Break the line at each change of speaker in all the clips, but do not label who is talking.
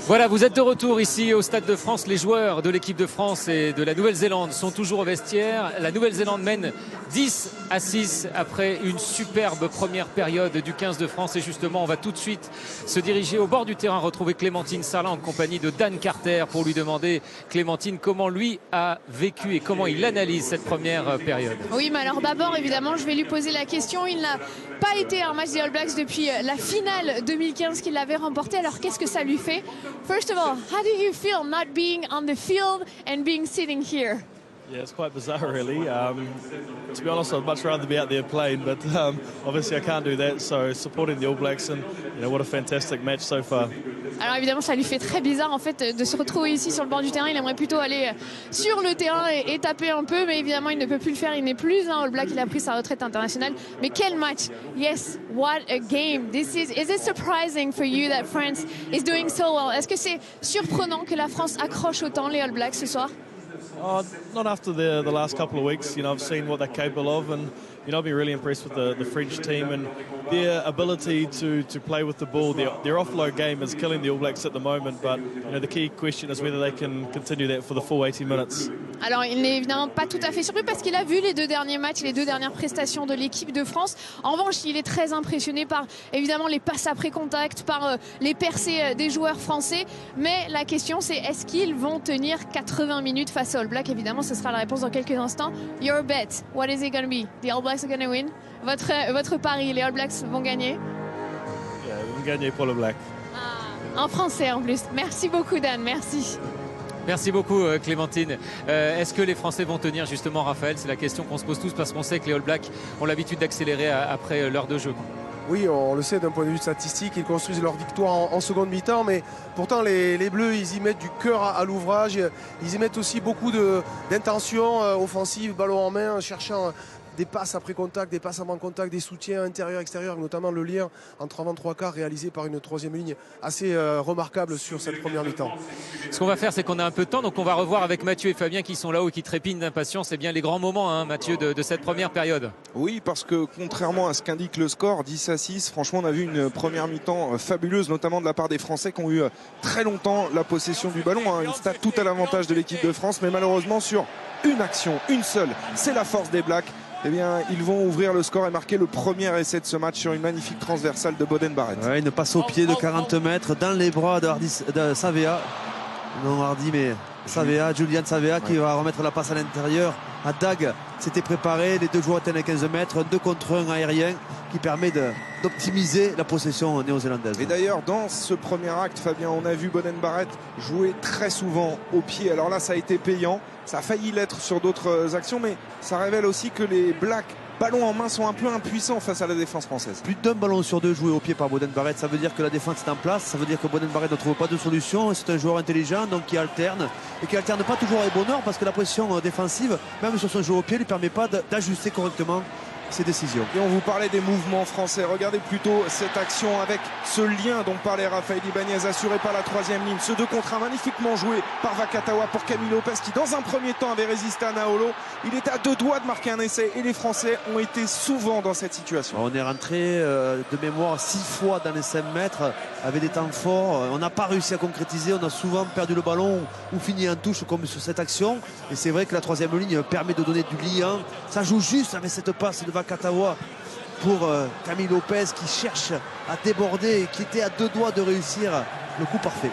Voilà, vous êtes de retour ici au Stade de France. Les joueurs de l'équipe de France et de la Nouvelle-Zélande sont toujours au vestiaire. La Nouvelle-Zélande mène 10-6 après une superbe première période du 15 de France. Et justement, on va tout de suite se diriger au bord du terrain, retrouver Clémentine Sarlat en compagnie de Dan Carter pour lui demander, Clémentine, comment lui a vécu et comment il analyse cette première période.
Oui, mais alors d'abord, évidemment, je vais lui poser la question. Il n'a pas été un match des All Blacks depuis la finale 2015 qu'il avait remporté. Alors, qu'est-ce que ça lui fait? First of all, how do you feel not being on the field and being sitting here?
Yeah, it's quite bizarre, really. To be honest, I'd much rather be out there playing, but obviously I can't do that. So supporting the All Blacks, and what a fantastic match so far.
Alors évidemment, ça lui fait très bizarre en fait de se retrouver ici sur le bord du terrain. Il aimerait plutôt aller sur le terrain et taper un peu, mais évidemment, il ne peut plus le faire. Il n'est plus un All Black. Il a pris sa retraite internationale. Mais quel match! Yes, what a game! Is it surprising for you that France is doing so well? Est-ce que c'est surprenant que la France accroche autant les All Blacks ce soir?
Not after the last couple of weeks. I've seen what they're capable of, and I've been really impressed with the French team and their ability to play with the ball. Their offload game is killing the All Blacks at the moment, but the key question is whether they can continue that for the full 80 minutes.
Alors il n'est évidemment pas tout à fait surpris parce qu'il a vu les deux derniers matchs, les deux dernières prestations de l'équipe de France. En revanche, il est très impressionné par évidemment les passes après contact, par les percées des joueurs français. Mais la question c'est, est-ce qu'ils vont tenir 80 minutes face aux All Blacks? Évidemment, ce sera la réponse dans quelques instants. Your bet, what is it going to be? The All Blacks are going to win? Votre pari, les All Blacks vont gagner?
Yeah, ils vont gagner pour le Black.
En français en plus. Merci beaucoup Dan, merci.
Merci beaucoup Clémentine. Est-ce que les Français vont tenir justement, Raphaël? C'est la question qu'on se pose tous parce qu'on sait que les All Blacks ont l'habitude d'accélérer après l'heure de jeu.
Oui, on le sait d'un point de vue statistique, ils construisent leur victoire en seconde mi-temps, mais pourtant les Bleus, ils y mettent du cœur à l'ouvrage, ils y mettent aussi beaucoup d'intention offensive, ballon en main, cherchant des passes après contact, des passes avant contact, des soutiens intérieur-extérieur, notamment le lien entre avant 3/4 réalisé par une troisième ligne assez remarquable sur cette première mi-temps.
Ce qu'on va faire, c'est qu'on a un peu de temps, donc on va revoir avec Mathieu et Fabien qui sont là-haut et qui trépignent d'impatience. C'est bien les grands moments, Mathieu, de cette première période.
Oui, parce que contrairement à ce qu'indique le score, 10-6, franchement, on a vu une première mi-temps fabuleuse, notamment de la part des Français qui ont eu très longtemps la possession du ballon. Une stat tout à l'avantage de l'équipe de France, mais malheureusement sur une action, une seule, c'est la force des Blacks. Eh bien, ils vont ouvrir le score et marquer le premier essai de ce match sur une magnifique transversale de Boden Barrett.
Ouais, une passe au pied de 40 mètres dans les bras de Savea. Non Hardy, mais Savea, Julian Savea qui va remettre la passe à l'intérieur. À Dag, s'était préparé. Les deux joueurs étaient à 15 mètres. 2 contre 1 aérien qui permet d'optimiser la possession néo-zélandaise.
Et d'ailleurs, dans ce premier acte, Fabien, on a vu Boden Barrett jouer très souvent au pied. Alors là, ça a été payant. Ça a failli l'être sur d'autres actions, mais ça révèle aussi que les Blacks, ballon en main, sont un peu impuissants face à la défense française.
Plus d'un ballon sur 2 joué au pied par Boden Barrett, ça veut dire que la défense est en place, ça veut dire que Boden Barrett ne trouve pas de solution. C'est un joueur intelligent, donc qui alterne, et qui alterne pas toujours avec bonheur, parce que la pression défensive, même sur son jeu au pied, ne lui permet pas d'ajuster correctement ses décisions.
Et on vous parlait des mouvements français. Regardez plutôt cette action avec ce lien dont parlait Raphaël Ibanez, assuré par la troisième ligne. Ce 2 contre 1 magnifiquement joué par Vakatawa pour Camille Lopez, qui dans un premier temps avait résisté à Naolo. Il était à 2 doigts de marquer un essai, et les Français ont été souvent dans cette situation.
On est rentré de mémoire 6 fois dans les 5 mètres avec des temps forts. On n'a pas réussi à concrétiser. On a souvent perdu le ballon ou fini en touche comme sur cette action. Et c'est vrai que la troisième ligne permet de donner du lien. Ça joue juste avec cette passe de Vakatawa pour Camille Lopez qui cherche à déborder et qui était à 2 doigts de réussir le coup parfait.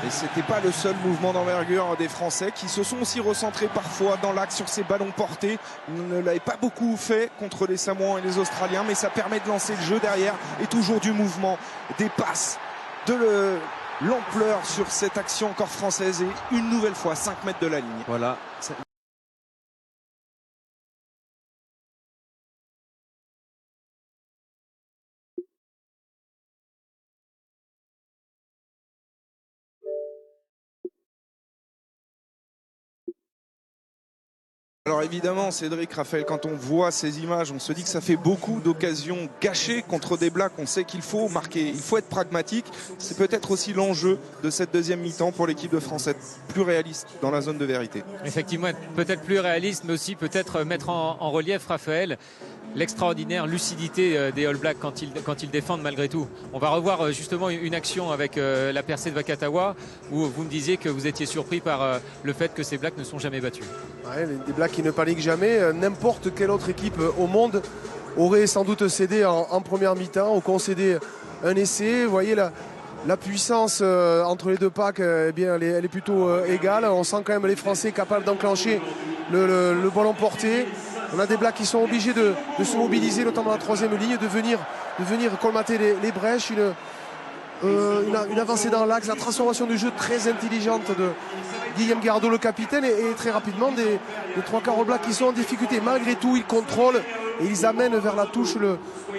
Et c'était pas le seul mouvement d'envergure des Français, qui se sont aussi recentrés parfois dans l'axe sur ces ballons portés. Ils ne l'avaient pas beaucoup fait contre les Samoans et les Australiens, mais ça permet de lancer le jeu derrière, et toujours du mouvement, des passes, de l'ampleur sur cette action encore française, et une nouvelle fois 5 mètres de la ligne.
Voilà.
Alors évidemment, Cédric, Raphaël, quand on voit ces images, on se dit que ça fait beaucoup d'occasions gâchées contre des Blacks. On sait qu'il faut marquer, il faut être pragmatique. C'est peut-être aussi l'enjeu de cette deuxième mi-temps pour l'équipe de France, être plus réaliste dans la zone de vérité.
Effectivement, être peut-être plus réaliste, mais aussi peut-être mettre en relief, Raphaël, l'extraordinaire lucidité des All Blacks quand ils défendent malgré tout. On va revoir justement une action avec la percée de Vakatawa où vous me disiez que vous étiez surpris par le fait que ces Blacks ne sont jamais battus.
Ouais, des Blacks qui ne paniquent jamais. N'importe quelle autre équipe au monde aurait sans doute cédé en première mi-temps ou concédé un essai. Vous voyez la puissance entre les deux packs, eh bien, elle est plutôt égale. On sent quand même les Français capables d'enclencher le ballon porté. On a des Blacks qui sont obligés de se mobiliser, notamment la troisième ligne, de venir colmater les brèches, une avancée dans l'axe, la transformation du jeu très intelligente de Guillaume Gardeau, le capitaine, et très rapidement des trois quarts All Blacks qui sont en difficulté. Malgré tout, ils contrôlent et ils amènent vers la touche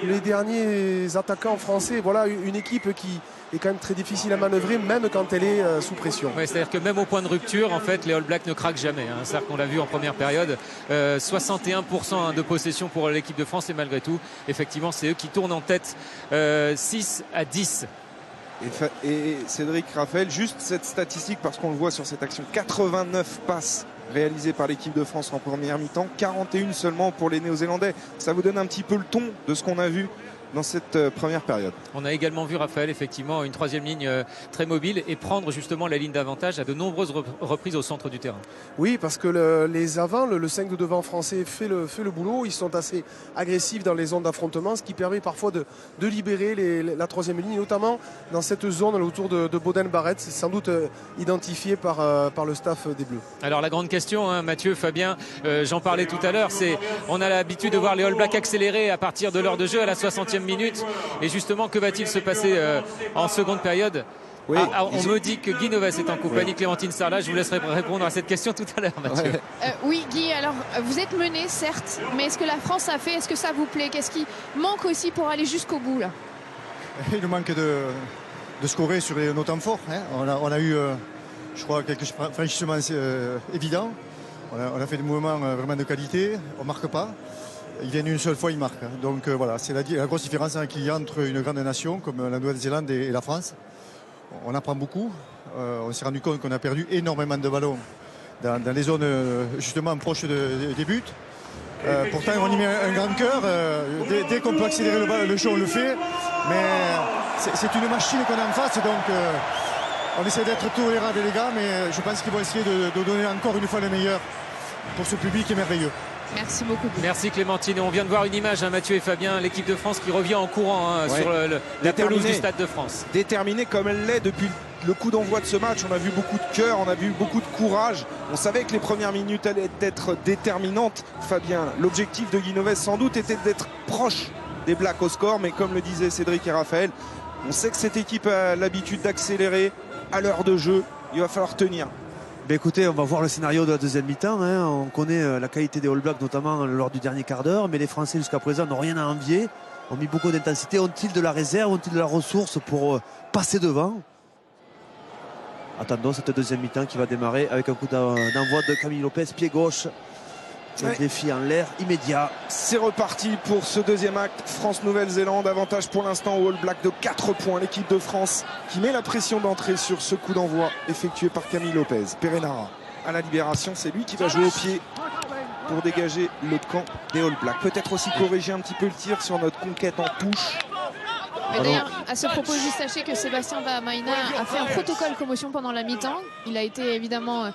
les derniers attaquants français. Voilà une équipe qui est quand même très difficile à manœuvrer, même quand elle est sous pression.
Ouais, c'est-à-dire que même au point de rupture, en fait, les All Blacks ne craquent jamais. Hein. C'est-à-dire qu'on l'a vu en première période, 61% de possession pour l'équipe de France, et malgré tout, effectivement, c'est eux qui tournent en tête 6-10.
Et Cédric Raphaël, juste cette statistique, parce qu'on le voit sur cette action, 89 passes réalisées par l'équipe de France en première mi-temps, 41 seulement pour les Néo-Zélandais. Ça vous donne un petit peu le ton de ce qu'on a vu dans cette première période.
On a également vu, Raphaël, effectivement, une troisième ligne très mobile et prendre justement la ligne d'avantage à de nombreuses reprises au centre du terrain.
Oui, parce que les avants, le 5 de devant français fait le boulot. Ils sont assez agressifs dans les zones d'affrontement, ce qui permet parfois de libérer la troisième ligne, notamment dans cette zone autour de Boden Barrett. C'est sans doute identifié par le staff des Bleus.
Alors la grande question, hein, Mathieu, Fabien, j'en parlais tout à l'heure, c'est on a l'habitude de voir les All Blacks accélérer à partir de l'heure de jeu à la 60e minute. Et justement, que va-t-il se passer en seconde période?
Oui,
on me dit que Guy Novas est en compagnie, oui. Clémentine Sarlat, je vous laisserai répondre à cette question tout à l'heure, Mathieu.
Ouais.
Oui, Guy, alors vous êtes mené, certes, mais est-ce que la France a fait, est-ce que ça vous plaît? Qu'est-ce qui manque aussi pour aller jusqu'au bout là?
Il nous manque de scorer sur nos temps forts. Hein. On a eu, je crois, quelques franchissements évidents. On a fait des mouvements vraiment de qualité, on ne marque pas. Ils viennent une seule fois, ils marquent. Donc voilà, c'est la grosse différence qu'il y a entre une grande nation comme la Nouvelle-Zélande et la France. On apprend beaucoup. On s'est rendu compte qu'on a perdu énormément de ballons dans les zones justement proches des buts. Pourtant, on y met un grand cœur. Dès qu'on peut accélérer le jeu, on le fait. Mais c'est une machine qu'on a en face. Donc on essaie d'être tolérable, les gars. Mais je pense qu'ils vont essayer de donner encore une fois le meilleur pour ce public qui est merveilleux.
Merci beaucoup.
Merci Clémentine. Et on vient de voir une image, hein, Mathieu et Fabien, l'équipe de France qui revient en courant sur la pelouse du Stade de France.
Déterminée comme elle l'est depuis le coup d'envoi de ce match. On a vu beaucoup de cœur, on a vu beaucoup de courage. On savait que les premières minutes allaient être déterminantes. Fabien, l'objectif de Guy Novas sans doute était d'être proche des Blacks au score. Mais comme le disaient Cédric et Raphaël, on sait que cette équipe a l'habitude d'accélérer à l'heure de jeu. Il va falloir tenir.
Ben écoutez, on va voir le scénario de la deuxième mi-temps. Hein. On connaît la qualité des All Blacks, notamment lors du dernier quart d'heure. Mais les Français, jusqu'à présent, n'ont rien à envier. Ont mis beaucoup d'intensité. Ont-ils de la réserve? Ont-ils de la ressource pour passer devant? Attendons cette deuxième mi-temps qui va démarrer avec un coup d'envoi de Camille Lopez, pied gauche. Un défi en l'air immédiat.
C'est reparti pour ce deuxième acte. France-Nouvelle-Zélande, avantage pour l'instant au All Black de 4 points. L'équipe de France qui met la pression d'entrée sur ce coup d'envoi effectué par Camille Lopez. Perenara à la libération, c'est lui qui va jouer au pied pour dégager le camp des All Blacks. Peut-être aussi corriger un petit peu le tir sur notre conquête en touche.
Mais d'ailleurs, à ce propos, juste sachez que Sébastien Bahamaina a fait un protocole commotion pendant la mi-temps. Il a été évidemment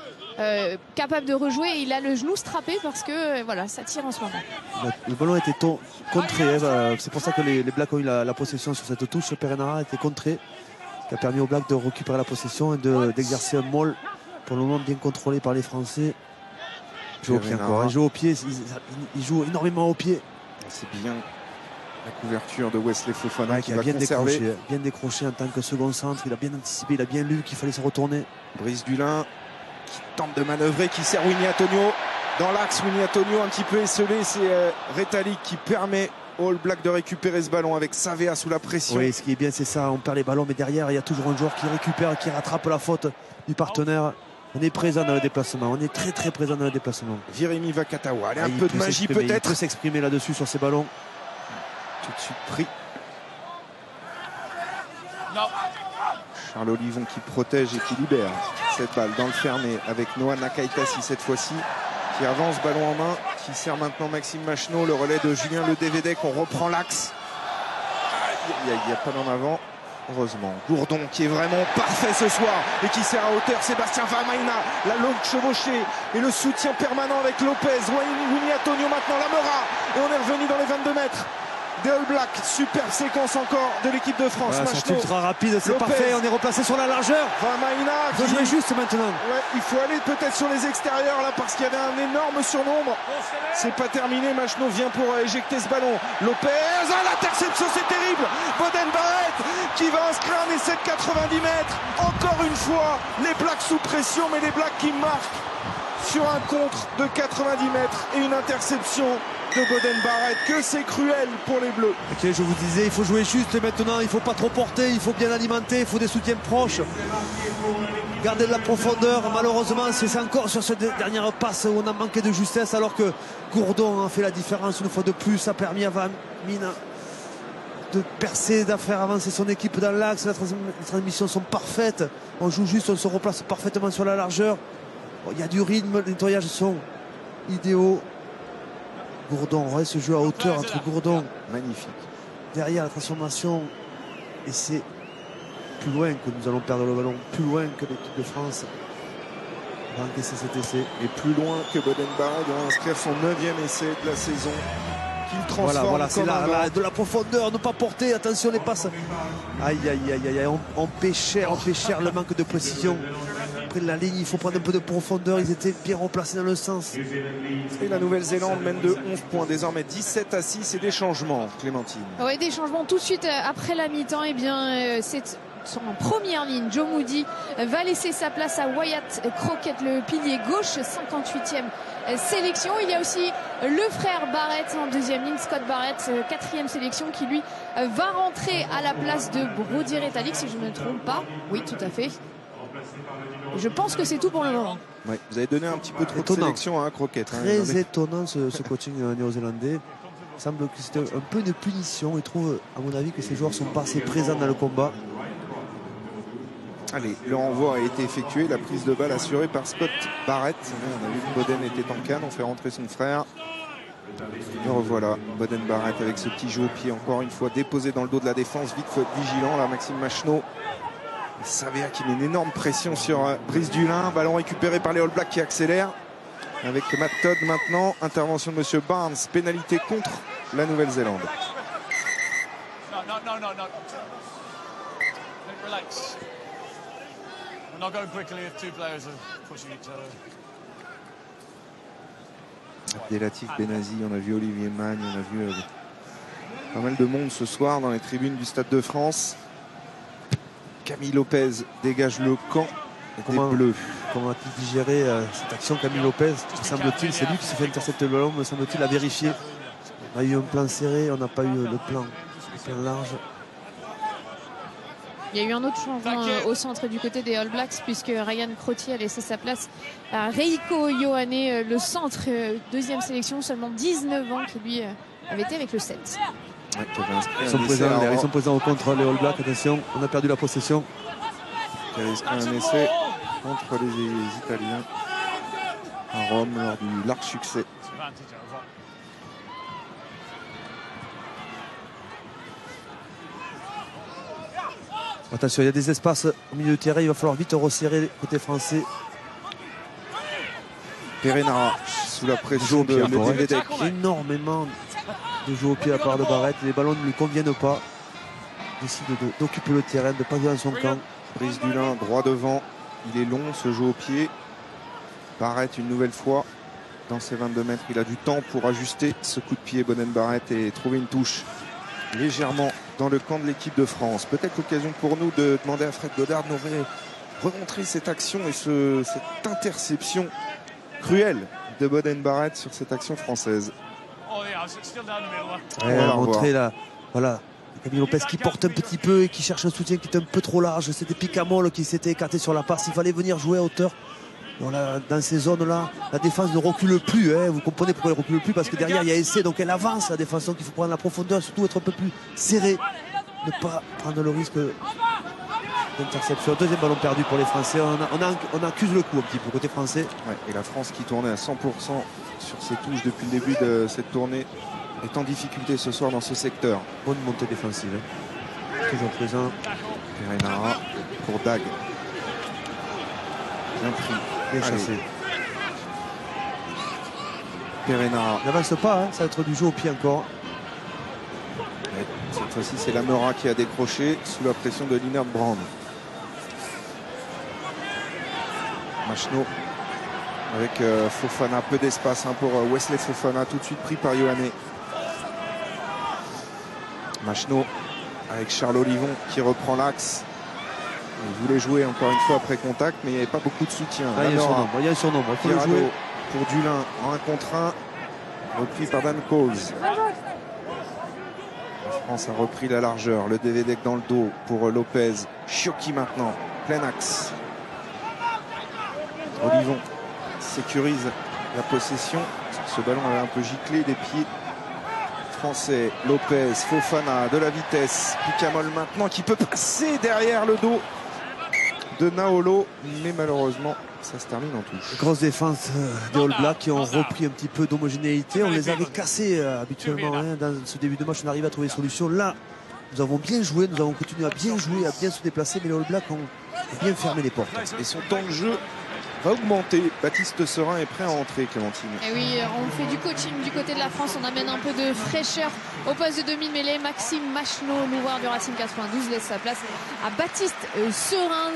capable de rejouer et il a le genou strappé parce que voilà, ça tire en ce moment.
Le ballon a été contré. C'est pour ça que les Blacks ont eu la possession sur cette touche. Perenara a été contré, ce qui a permis aux Blacks de récupérer la possession et d'exercer un maul pour le moment bien contrôlé par les Français. Il joue au pied encore. Il joue au pied. Il joue énormément au pied.
C'est bien. La couverture de Wesley Fofana qui va
bien
conserver.
Bien décroché en tant que second centre. Il a bien anticipé, il a bien lu qu'il fallait se retourner.
Brice Dulin qui tente de manœuvrer, qui sert Winnie Antonio dans l'axe. Winnie Antonio un petit peu esselé. C'est Retallick qui permet au All Black de récupérer ce ballon avec Savea sous la pression.
Oui, ce qui est bien, c'est ça. On perd les ballons, mais derrière, il y a toujours un joueur qui récupère, qui rattrape la faute du partenaire. On est présent dans le déplacement. On est très très présent dans le déplacement.
Virimi Vakatawa. Allez, un peu de magie peut-être.
Il peut s'exprimer là-dessus sur ces ballons.
Tout de suite pris. Charles Olivon qui protège et qui libère cette balle dans le fermé avec Noah Nakaitasi cette fois-ci qui avance, ballon en main, qui sert maintenant Maxime Machenaud, le relais de Julien Ledévédec, on reprend l'axe. Il n'y a pas d'en avant, heureusement. Gourdon qui est vraiment parfait ce soir et qui sert à hauteur. Sébastien Vamaina, la longue chevauchée et le soutien permanent avec Lopez. Winnie Antonio maintenant, Lamora, et on est revenu dans les 22 mètres des All Blacks. Superbe séquence encore de l'équipe de France.
Voilà, c'est ultra rapide, c'est parfait, on est replacé sur la largeur.
Vamaina,
il faut jouer juste maintenant.
Ouais, il faut aller peut-être sur les extérieurs là parce qu'il y avait un énorme surnombre. C'est pas terminé, Machenaud vient pour éjecter ce ballon. Lopez, l'interception, c'est terrible. Boden Barrett qui va inscrire un essai de 90 mètres. Encore une fois, les Blacks sous pression, mais les Blacks qui marquent sur un contre de 90 mètres et une interception de Boden Barrett. Que c'est cruel pour les Bleus.
Ok, je vous disais, il faut jouer juste maintenant, il ne faut pas trop porter, il faut bien alimenter, il faut des soutiens proches. Garder de la profondeur, malheureusement c'est encore sur cette dernière passe où on a manqué de justesse alors que Gourdon a fait la différence une fois de plus, a permis à Vamina de percer, de faire avancer son équipe dans l'axe. Les transmissions sont parfaites, on joue juste, on se replace parfaitement sur la largeur. Il y a du rythme, les nettoyages sont idéaux. Gourdon, on reste ce jeu à hauteur entre Gourdon,
magnifique,
derrière la transformation, et c'est plus loin que nous allons perdre le ballon, plus loin que l'équipe de France va encaisser cet essai.
Et plus loin que Boden Barrett doit inscrire son 9e essai de la saison, qu'il transforme
voilà, c'est
là,
de la profondeur, ne pas porter, attention les passes. Aïe, on pêchait le manque de précision. Près de la ligne, il faut prendre un peu de profondeur, ils étaient bien replacés dans le sens.
Et la Nouvelle-Zélande mène de 11 points, désormais 17-6, et des changements, Clémentine.
Oui, des changements tout de suite après la mi-temps. Et bien, c'est en première ligne. Joe Moody va laisser sa place à Wyatt Crockett, le pilier gauche, 58e sélection. Il y a aussi le frère Barrett en deuxième ligne, Scott Barrett, 4e sélection, qui lui va rentrer à la place de Brody Retallick, si je ne me trompe pas. Oui, tout à fait. Je pense que c'est tout pour le moment.
Ouais, vous avez donné un petit peu trop de sélection à Crockett.
Très étonnant ce coaching néo-zélandais. Il semble que c'était un peu de punition. Il trouve, à mon avis, que ces joueurs sont pas assez présents dans le combat.
Allez, le renvoi a été effectué, la prise de balle assurée par Scott Barrett. On a vu que Boden était en canne, on fait rentrer son frère. Le revoilà, Boden Barrett avec ce petit jeu au pied, encore une fois déposé dans le dos de la défense. Vite, faut être vigilant là, Maxime Machenaud. Il s'avère qu'il met une énorme pression sur Brice Dulin. Ballon récupéré par les All Blacks qui accélèrent. Avec Matt Todd maintenant. Intervention de M. Barnes. Pénalité contre la Nouvelle-Zélande.
No. Relax. We're not going quickly if two players are pushing each other.
Abdelatif Benazi, on a vu Olivier Magne, on a vu pas mal de monde ce soir dans les tribunes du Stade de France. Camille Lopez dégage le camp des Bleus.
Comment a-t-il digéré cette action, Camille Lopez? Semble-t-il, c'est lui qui s'est fait intercepter le ballon, me semble-t-il, à vérifier. On a eu un plan serré, on n'a pas eu le plan large.
Il y a eu un autre changement au centre du côté des All Blacks, puisque Ryan Crotty a laissé sa place à Reiko Ioane, le centre, deuxième sélection, seulement 19 ans, qui lui avait été avec le 7.
Ouais,
ils sont présents au contre les All Blacks. Attention, on a perdu la possession.
Qui avait inscrit un essai contre les Italiens à Rome lors du large succès.
Attention, il y a des espaces au milieu de terrain, il va falloir vite resserrer côté français.
Pereira sous la pression de Ledévédec.
Énormément de jeux au pied à la part de Barrett. Les ballons ne lui conviennent pas. Il décide d'occuper le terrain, de ne pas aller dans son camp.
Brice Dulin droit devant. Il est long ce jeu au pied. Barrett une nouvelle fois dans ses 22 mètres. Il a du temps pour ajuster ce coup de pied, Boden Barrett, et trouver une touche légèrement dans le camp de l'équipe de France. Peut-être l'occasion pour nous de demander à Fred Goddard de nous remontrer cette action et cette interception cruelle de Boden Barrett sur cette action française.
On va montrer là, voilà, Camille Lopez qui porte un petit peu et qui cherche un soutien qui est un peu trop large. C'était Picamol qui s'était écarté sur la passe. Il fallait venir jouer à hauteur. Dans ces zones-là, la défense ne recule plus. Vous comprenez pourquoi elle ne recule plus? Parce que derrière, il y a essai, donc elle avance la défense. Donc il faut prendre la profondeur, surtout être un peu plus serré. Ne pas prendre le risque d'interception. Deuxième ballon perdu pour les Français. On accuse le coup un petit peu côté français.
Ouais, et la France qui tournait à 100% sur ses touches depuis le début de cette tournée est en difficulté ce soir dans ce secteur.
Bonne montée défensive. Hein. Toujours présent.
Perenara pour Dag. Bien pris.
Bien chassé.
Perenara.
N'avance pas, hein. Ça va être du jeu au pied encore.
Ouais, cette fois-ci, c'est Lamera qui a décroché sous la pression de Linard Brand. Machno avec Fofana, peu d'espace hein, pour Wesley Fofana, tout de suite pris par Yohanné. Machno avec Charles Olivon qui reprend l'axe. Il voulait jouer encore une fois après contact, mais il n'y avait pas beaucoup de soutien.
Ah, il y a un surnombre. Il faut le jouer.
Pour Dulin en 1 contre 1, repris par Dan Coles. La France a repris la largeur. Le Devedek dans le dos pour Lopez. Chiocchi maintenant, plein axe. Olivon sécurise la possession. Ce ballon avait un peu giclé des pieds français. Lopez, Fofana, de la vitesse. Picamol maintenant qui peut passer derrière le dos de Naolo, mais malheureusement ça se termine en touche.
Grosse défense des All Blacks qui ont repris un petit peu d'homogénéité. On les avait cassés habituellement hein. Dans ce début de match, on arrive à trouver des solutions. Là, nous avons bien joué, nous avons continué à bien jouer, à bien se déplacer, mais les All Blacks ont bien fermé les portes.
Et son temps de jeu va augmenter. Baptiste Serin est prêt à entrer, Clémentine.
Et oui, on fait du coaching du côté de la France. On amène un peu de fraîcheur au poste de demi-mêlée. Maxime Machno, l'ouvreur du Racing 92, laisse sa place à Baptiste Serin,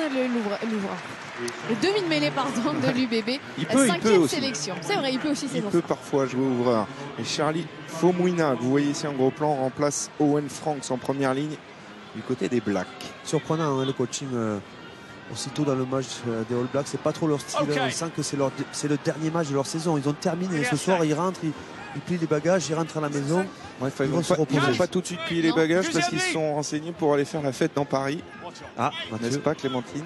le demi-mêlée pardon, de l'UBB.
Il peut aussi.
Sélection. C'est vrai, il peut aussi.
Il peut parfois jouer ouvreur. Et Charlie Faumuina, vous voyez ici un gros plan, remplace Owen Franks en première ligne du côté des Blacks.
Surprenant hein, le coaching aussitôt dans le match des All Blacks. C'est pas trop leur style. On sent que c'est le dernier match de leur saison. Ils ont terminé ce soir. Ils rentrent, ils plient les bagages, ils rentrent à la maison.
Ouais, ils vont pas tout de suite plier les bagages parce qu'ils se sont renseignés pour aller faire la fête dans Paris. Ah, n'est-ce pas Clémentine?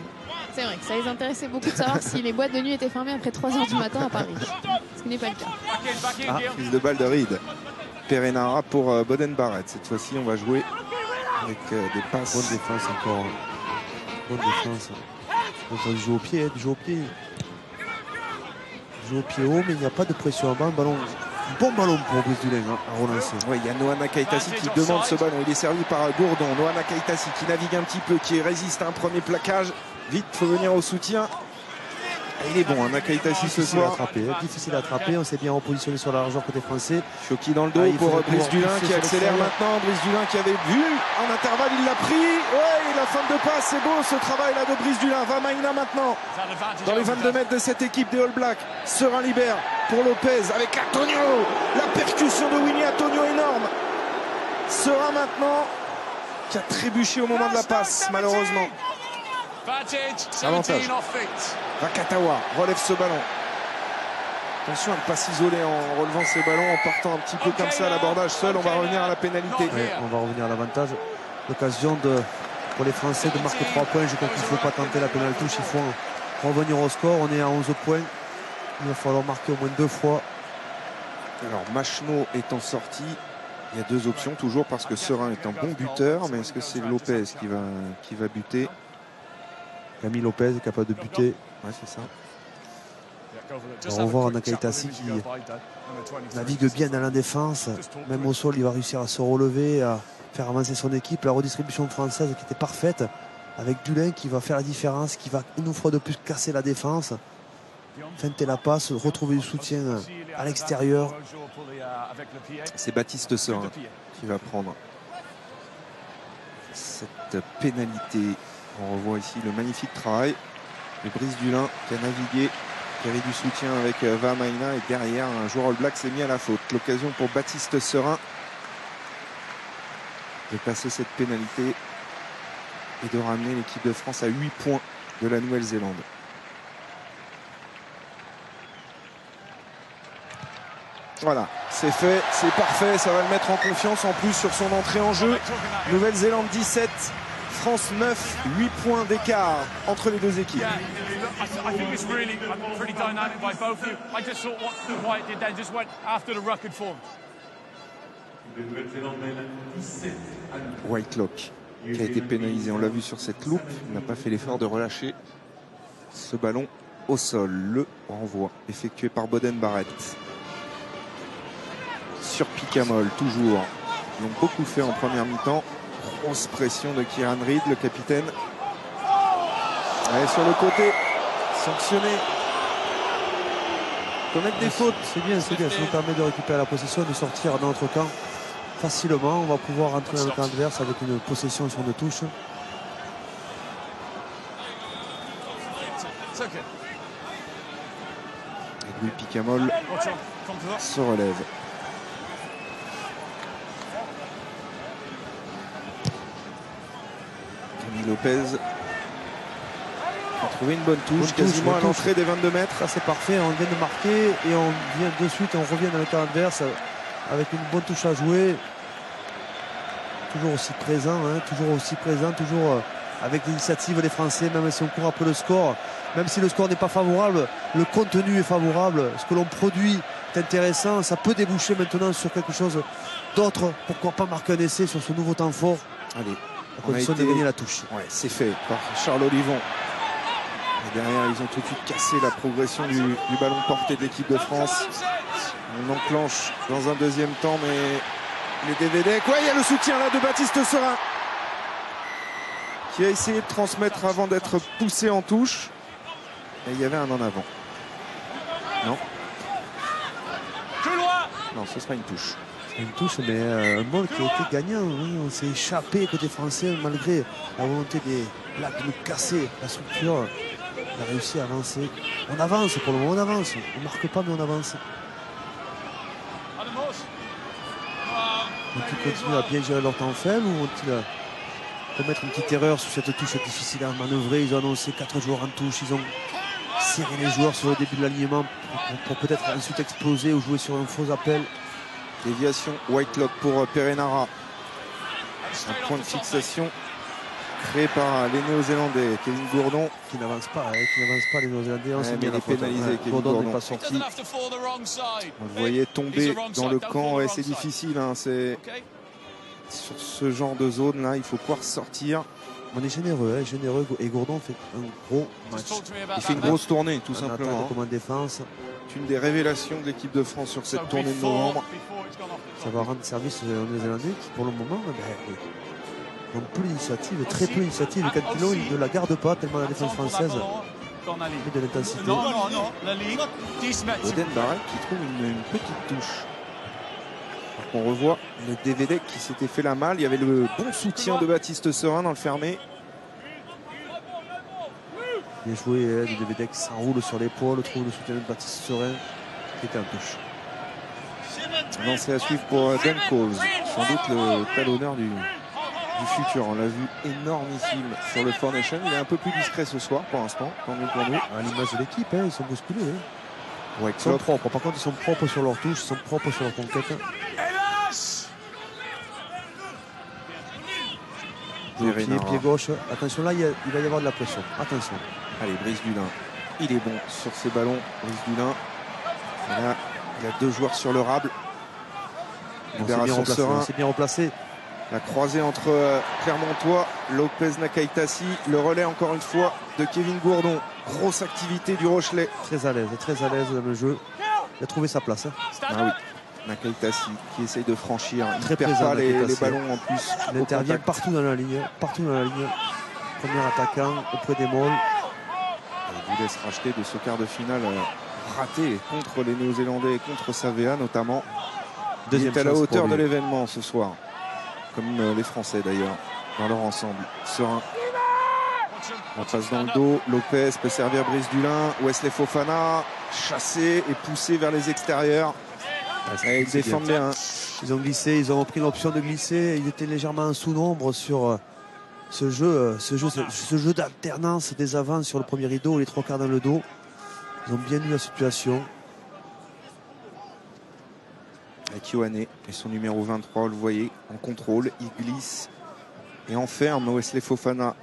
C'est vrai que ça les intéressait beaucoup de savoir si les boîtes de nuit étaient fermées après 3 h du matin à Paris. Ce qui n'est pas le cas.
Ah, prise de balle de Reed. Perenara pour Boden Barrett. Cette fois-ci, on va jouer avec des passes.
Bonne défense encore. Bonne défense. Du jeu au pied, du jeu au pied. Du jeu au pied haut, mais il n'y a pas de pression en bas. Ballon. Bon ballon pour Brice Dulin hein, à relancer.
Oui, il y a Noana Kaitasi qui demande ce ballon. Il est servi par Gourdon. Noana Kaitasi qui navigue un petit peu, qui résiste à un premier plaquage. Vite, il faut venir au soutien. Et il est bon, Kaitasi ce soir.
Difficile à attraper. On s'est bien repositionné sur la largeur côté français.
Chiocchi dans le dos pour Brice Dulin qui accélère maintenant. Brice Dulin qui avait vu en intervalle, il l'a pris. Ouais, la fin de passe, c'est beau ce travail là de Brice Dulin. Vamaina maintenant dans les 22 mètres de cette équipe des All Blacks. Serin libère pour Lopez avec Antonio. La percussion de Winnie Antonio énorme. Serin maintenant qui a trébuché au moment de la passe malheureusement. Avantage. Vakatawa relève ce ballon. Attention à ne pas s'isoler en relevant ces ballons, en partant un petit peu comme ça à l'abordage seul. On va revenir à la pénalité.
Ouais, on va revenir à l'avantage. L'occasion pour les Français de marquer 3 points. Je crois qu'il ne faut pas tenter la pénalité. Il faut revenir au score. On est à 11 points. Il va falloir marquer au moins 2 fois.
Alors Machno étant sorti, il y a 2 options toujours parce que Serin est un bon buteur. Mais est-ce que c'est Lopez qui va buter?
Camille Lopez est capable de buter.
Ouais, c'est ça.
On va voir Kaitasi qui navigue bien dans la défense. Même au sol, il va réussir à se relever, à faire avancer son équipe. La redistribution française qui était parfaite avec Dulin qui va faire la différence, qui va une fois de plus casser la défense, feinter la passe, retrouver du soutien à l'extérieur.
C'est Baptiste Serin qui va prendre cette pénalité. On revoit ici le magnifique travail de Brice Dulin qui a navigué, qui avait du soutien avec Vamaina et derrière un joueur All Black s'est mis à la faute. L'occasion pour Baptiste Serin de passer cette pénalité et de ramener l'équipe de France à 8 points de la Nouvelle-Zélande. Voilà, c'est fait, c'est parfait, ça va le mettre en confiance en plus sur son entrée en jeu. Nouvelle-Zélande 17, France 9, 8 points d'écart entre les deux équipes. Whitelock qui a été pénalisé. On l'a vu sur cette loupe, il n'a pas fait l'effort de relâcher ce ballon au sol. Le renvoi effectué par Boden Barrett. Sur Picamol, toujours. Ils l'ont beaucoup fait en première mi-temps. Grosse pression de Kieran Reid, le capitaine. Allez, sur le côté, sanctionné. Commettre des fautes.
C'est bien, ça nous permet de récupérer la possession et de sortir dans notre camp facilement. On va pouvoir entrer dans le camp adverse avec une possession sur une touche.
Et Louis Picamol se relève. Camille Lopez a trouvé une bonne touche, quasiment à l'entrée des 22 mètres.
Ça c'est parfait, on vient de marquer et on vient de suite, on revient dans le camp adverse avec une bonne touche à jouer. Toujours aussi présent, toujours avec l'initiative des Français, même si on court après le score. Même si le score n'est pas favorable, le contenu est favorable, ce que l'on produit est intéressant, ça peut déboucher maintenant sur quelque chose d'autre. Pourquoi pas marquer un essai sur ce nouveau temps fort?
Allez,
à condition de gagner la touche.
Ouais, c'est fait par Charles Olivon. Et derrière, ils ont tout de suite cassé la progression du ballon porté de l'équipe de France. On enclenche dans un deuxième temps, mais les DVD. Ouais, il y a le soutien là de Baptiste Serin qui a essayé de transmettre avant d'être poussé en touche. Et il y avait un en avant. Non. Non, ce sera une touche.
Une touche, mais un ball qui a été gagnant. Oui, on s'est échappé côté français malgré la volonté des Blacks de nous casser la structure. On a réussi à avancer. On avance pour le moment, on avance. On ne marque pas, mais on avance. Vont-ils continuer à bien gérer leur temps faible ou vont-ils commettre une petite erreur sur cette touche difficile à manœuvrer? Ils ont annoncé 4 joueurs en touche. Ils ont serré les joueurs sur le début de l'alignement pour peut-être ensuite exploser ou jouer sur un faux appel.
Déviation Whitelock pour Perenara. Un point de fixation créé par les Néo-Zélandais. Kevin Gourdon
qui n'avance pas, les Néo-Zélandais.
Il est pénalisé. Kevin Gourdon
n'est pas sorti.
Vous le voyez tomber dans le camp. Ouais, c'est difficile. Hein, c'est sur ce genre de zone là, il faut pouvoir sortir.
On est généreux, et Gourdon fait un gros match.
Il fait une grosse tournée, tout simplement.
Comme en défense.
C'est une des révélations de l'équipe de France sur cette tournée de novembre.
Ça va rendre service aux Néo-Zélandais qui, pour le moment, ont peu d'initiative, très peu d'initiative. Le Cantillon, il ne la garde pas tellement la défense française met de l'intensité.
Boden Barrett qui trouve une petite touche. On revoit le DVD qui s'était fait la malle. Il y avait le bon soutien de Baptiste Serin dans le fermé.
Bien joué, le DVD qui s'enroule sur l'épaule, trouve le soutien de Baptiste Serin qui était en touche.
Lancé à suivre pour Dan Coles, sans doute le talonneur du futur. On l'a vu énormissime sur le Four Nations. Il est un peu plus discret ce soir pour l'instant, tant mieux pour nous.
À l'image de l'équipe, ils sont bousculés. Ouais, ils sont propres. Par contre, ils sont propres sur leur touche, ils sont propres sur leur conquête. Pied gauche. Attention, là, il va y avoir de la pression. Attention.
Allez, Brice Dulin. Il est bon sur ces ballons, Brice Dulin. Et là, il y a 2 joueurs sur le rable.
C'est bien replacé.
La croisée entre Clermontois, Lopez Nakaitasi. Le relais, encore une fois, de Kevin Gourdon. Grosse activité du Rochelet.
Très à l'aise dans le jeu. Il a trouvé sa place.
Ah oui. Nakaitasi qui essaye de franchir. Il ne perd pas les ballons en plus.
Il intervient partout dans la ligne. Premier attaquant auprès des Mauls.
Il vous laisse racheter de ce quart de finale raté contre les Néo-Zélandais et contre Savea notamment. Il est à la hauteur de l'événement ce soir. Comme les Français d'ailleurs, dans leur ensemble. Serin. On passe dans le dos. Lopez peut servir Brice Dulin. Wesley Fofana chassé et poussé vers les extérieurs. Ils défendent bien.
Ils ont glissé, ils ont pris l'option de glisser. Ils étaient légèrement en sous-nombre sur ce jeu d'alternance des avances sur le premier rideau, les 3 quarts dans le dos. Ils ont bien eu la situation.
Kioane et son numéro 23, vous le voyez, en contrôle, il glisse et enferme Wesley Fofana.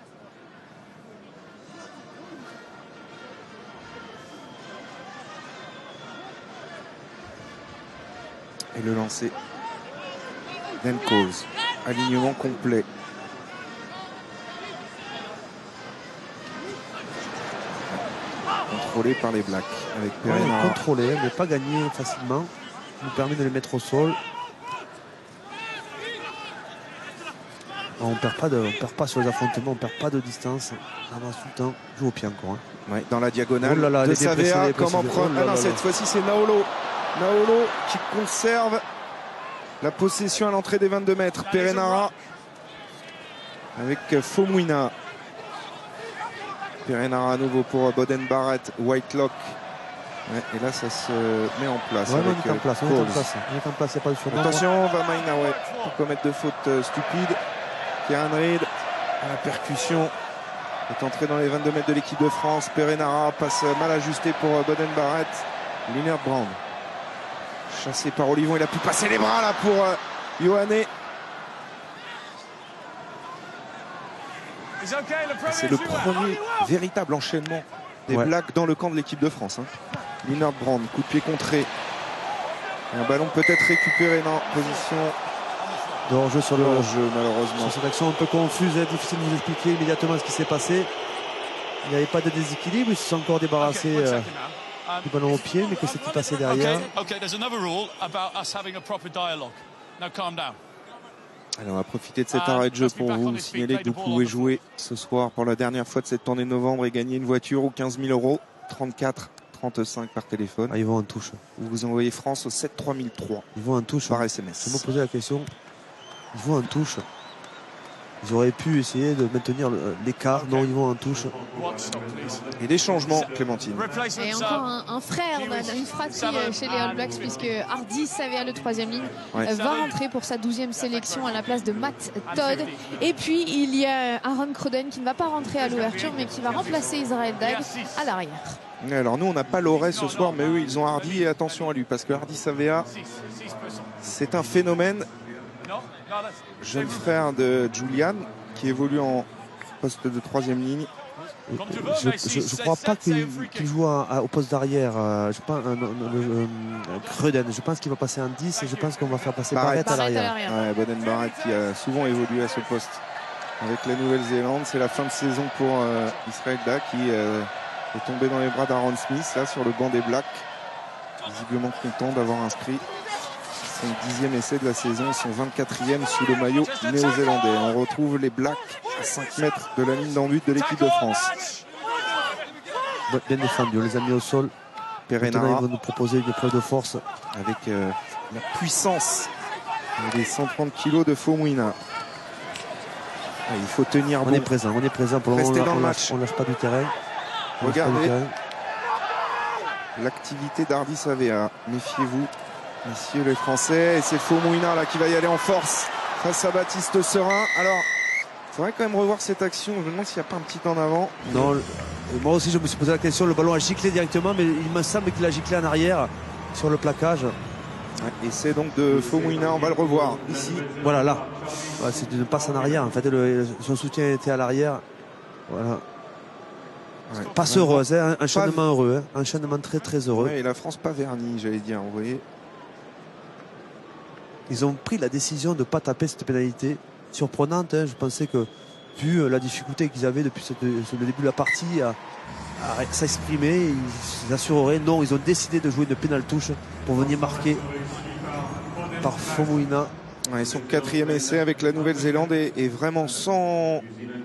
Et le lancer. Dan Coles, alignement complet. Contrôlé par les Blacks avec
Ouais,
Pereira.
contrôlé, mais pas gagné facilement. Ça nous permet de les mettre au sol. On ne perd pas sur les affrontements, on ne perd pas de distance. On avance tout le temps, joue au pied encore. Hein.
Ouais, dans la diagonale
Oh là là,
de
les
Savea
dépressés,
comme en
oh là
Ah non,
là
cette
là.
fois-ci c'est Naolo. Naolo qui conserve la possession à l'entrée des 22 mètres. Perenara avec Fomuina. Perenara à nouveau pour Boden Barrett, Whitelock. Ouais, et là ça se met en place.
Ouais,
avec,
on est en place, on est en place. On est en place, il n'y a pas de surnom.
Attention, Vamaina, ouais, pour commettre de fautes stupides. Kieran Reid à la percussion est entré dans les 22 mètres de l'équipe de France. Perenara passe mal ajusté pour Boden Barrett. Linnert Brand chassé par Olivon, il a pu passer les bras là pour Ioane. C'est le premier véritable enchaînement des Blacks dans le camp de l'équipe de France. Hein. Linnert Brand, coup de pied contré. Et un ballon peut-être récupéré, non, position
De hors-jeu sur le
hors-jeu malheureusement.
Sur cette action un peu confuse, difficile de vous expliquer immédiatement ce qui s'est passé. Il n'y avait pas de déséquilibre, ils se sont encore débarrassés du ballon au pied, mais que s'est-il passé derrière?
Okay, there's another rule about us having a proper dialogue. Now calm down.
Allez, on va profiter de cet arrêt de jeu pour vous signaler que vous pouvez jouer ce soir pour la dernière fois de cette tournée de novembre et gagner une voiture ou 15 000 €, 34-35 par téléphone.
Ah, ils vont en touche.
Vous envoyez France au 73003
Ils vont en touche
par
Je
SMS.
me posais la question. Ils vont en touche. Ils auraient pu essayer de maintenir l'écart. Non, ils vont en touche.
Et des changements, Clémentine.
Et encore un frère, une fratrie chez les All Blacks, puisque Hardy Savea, le troisième ligne, va rentrer pour sa 12e sélection à la place de Matt Todd. Et puis il y a Aaron Cruden qui ne va pas rentrer à l'ouverture, mais qui va remplacer Israel Dag à l'arrière.
Alors nous on n'a pas Loret ce soir, mais eux ils ont Hardy, et attention à lui parce que Hardy Savea c'est un phénomène. Jeune frère de Julian qui évolue en poste de troisième ligne.
Je ne crois pas qu'il joue au poste d'arrière. Je pense Cruden. Je pense qu'il va passer en 10 et je pense qu'on va faire passer Barrett à l'arrière.
Ouais, Boden Barrett qui a souvent évolué à ce poste avec la Nouvelle-Zélande. C'est la fin de saison pour Israel Dag qui est tombé dans les bras d'Aaron Smith là sur le banc des Blacks. Visiblement content d'avoir inscrit son 10e essai de la saison, son 24e sous le maillot néo-zélandais. On retrouve les Blacks à 5 mètres de la ligne d'en but de l'équipe de France.
Bien défendu, on les a mis au sol.
Perenara,
ils vont nous proposer une épreuve de force
avec la puissance des 130 kg de Fomuina. Il faut tenir
on
bon.
est présent pour le moment. On lâche pas du terrain.
Regardez l'activité d'Hardy Savea. Méfiez-vous, messieurs les Français. Et c'est Fomuina là qui va y aller en force face à Baptiste Serin. Alors, il faudrait quand même revoir cette action. Je me demande s'il n'y a pas un petit en avant.
Non, moi aussi je me suis posé la question. Le ballon a giclé directement, mais il me semble qu'il a giclé en arrière sur le plaquage.
Et c'est donc de Fomuina, on va le revoir ici.
Voilà, là. Ouais, c'est une passe en arrière. En fait, son soutien était à l'arrière. Voilà. Ouais. Passe heureuse, hein, enchaînement heureux. Hein. Enchaînement très très heureux.
Ouais, et la France pas vernie, j'allais dire. Vous voyez.
Ils ont pris la décision de ne pas taper cette pénalité. Surprenante, hein. Je pensais que, vu la difficulté qu'ils avaient depuis le début de la partie à s'exprimer, ils assureraient. Non, ils ont décidé de jouer une pénale touche pour venir marquer par Fomuina.
Ouais, son 4e essai avec la Nouvelle-Zélande et vraiment sans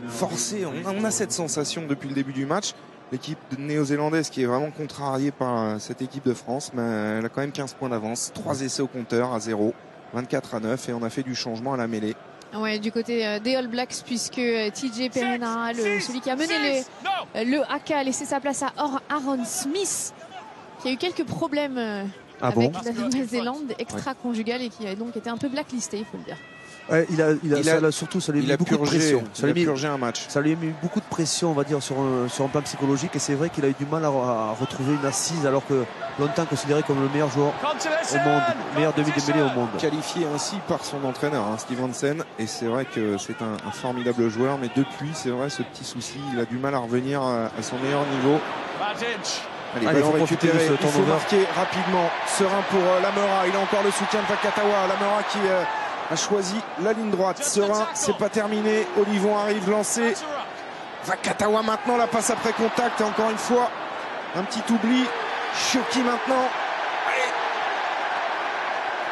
forcer. On a cette sensation depuis le début du match. L'équipe néo-zélandaise qui est vraiment contrariée par cette équipe de France, mais elle a quand même 15 points d'avance. 3 essais au compteur à 0, 24-9 et on a fait du changement à la mêlée.
Ouais, du côté des All Blacks, puisque TJ Perenara, celui qui a mené le AK, a laissé sa place à Aaron Smith, qui a eu quelques problèmes avec la Nouvelle-Zélande extra-conjugale et qui a donc été un peu blacklisté, il faut le dire.
Ouais, surtout, ça lui a mis beaucoup de pression. Ça lui a purgé
un match.
Ça lui a mis beaucoup de pression, on va dire, sur un plan psychologique. Et c'est vrai qu'il a eu du mal à retrouver une assise, alors que longtemps considéré comme le meilleur joueur au monde, meilleur demi de mêlée au monde.
Qualifié ainsi par son entraîneur, Stevenson. Et c'est vrai que c'est un formidable joueur. Mais depuis, c'est vrai, ce petit souci, il a du mal à revenir à son meilleur niveau. Allez, ballon récupéré, il faut marquer rapidement. Serein pour Lamera, il a encore le soutien de Vakatawa. Lamera qui a choisi la ligne droite. Serein, c'est pas terminé. Olivon arrive lancé. Vakatawa maintenant, la passe après contact. Et encore une fois, Un petit oubli. Choki maintenant.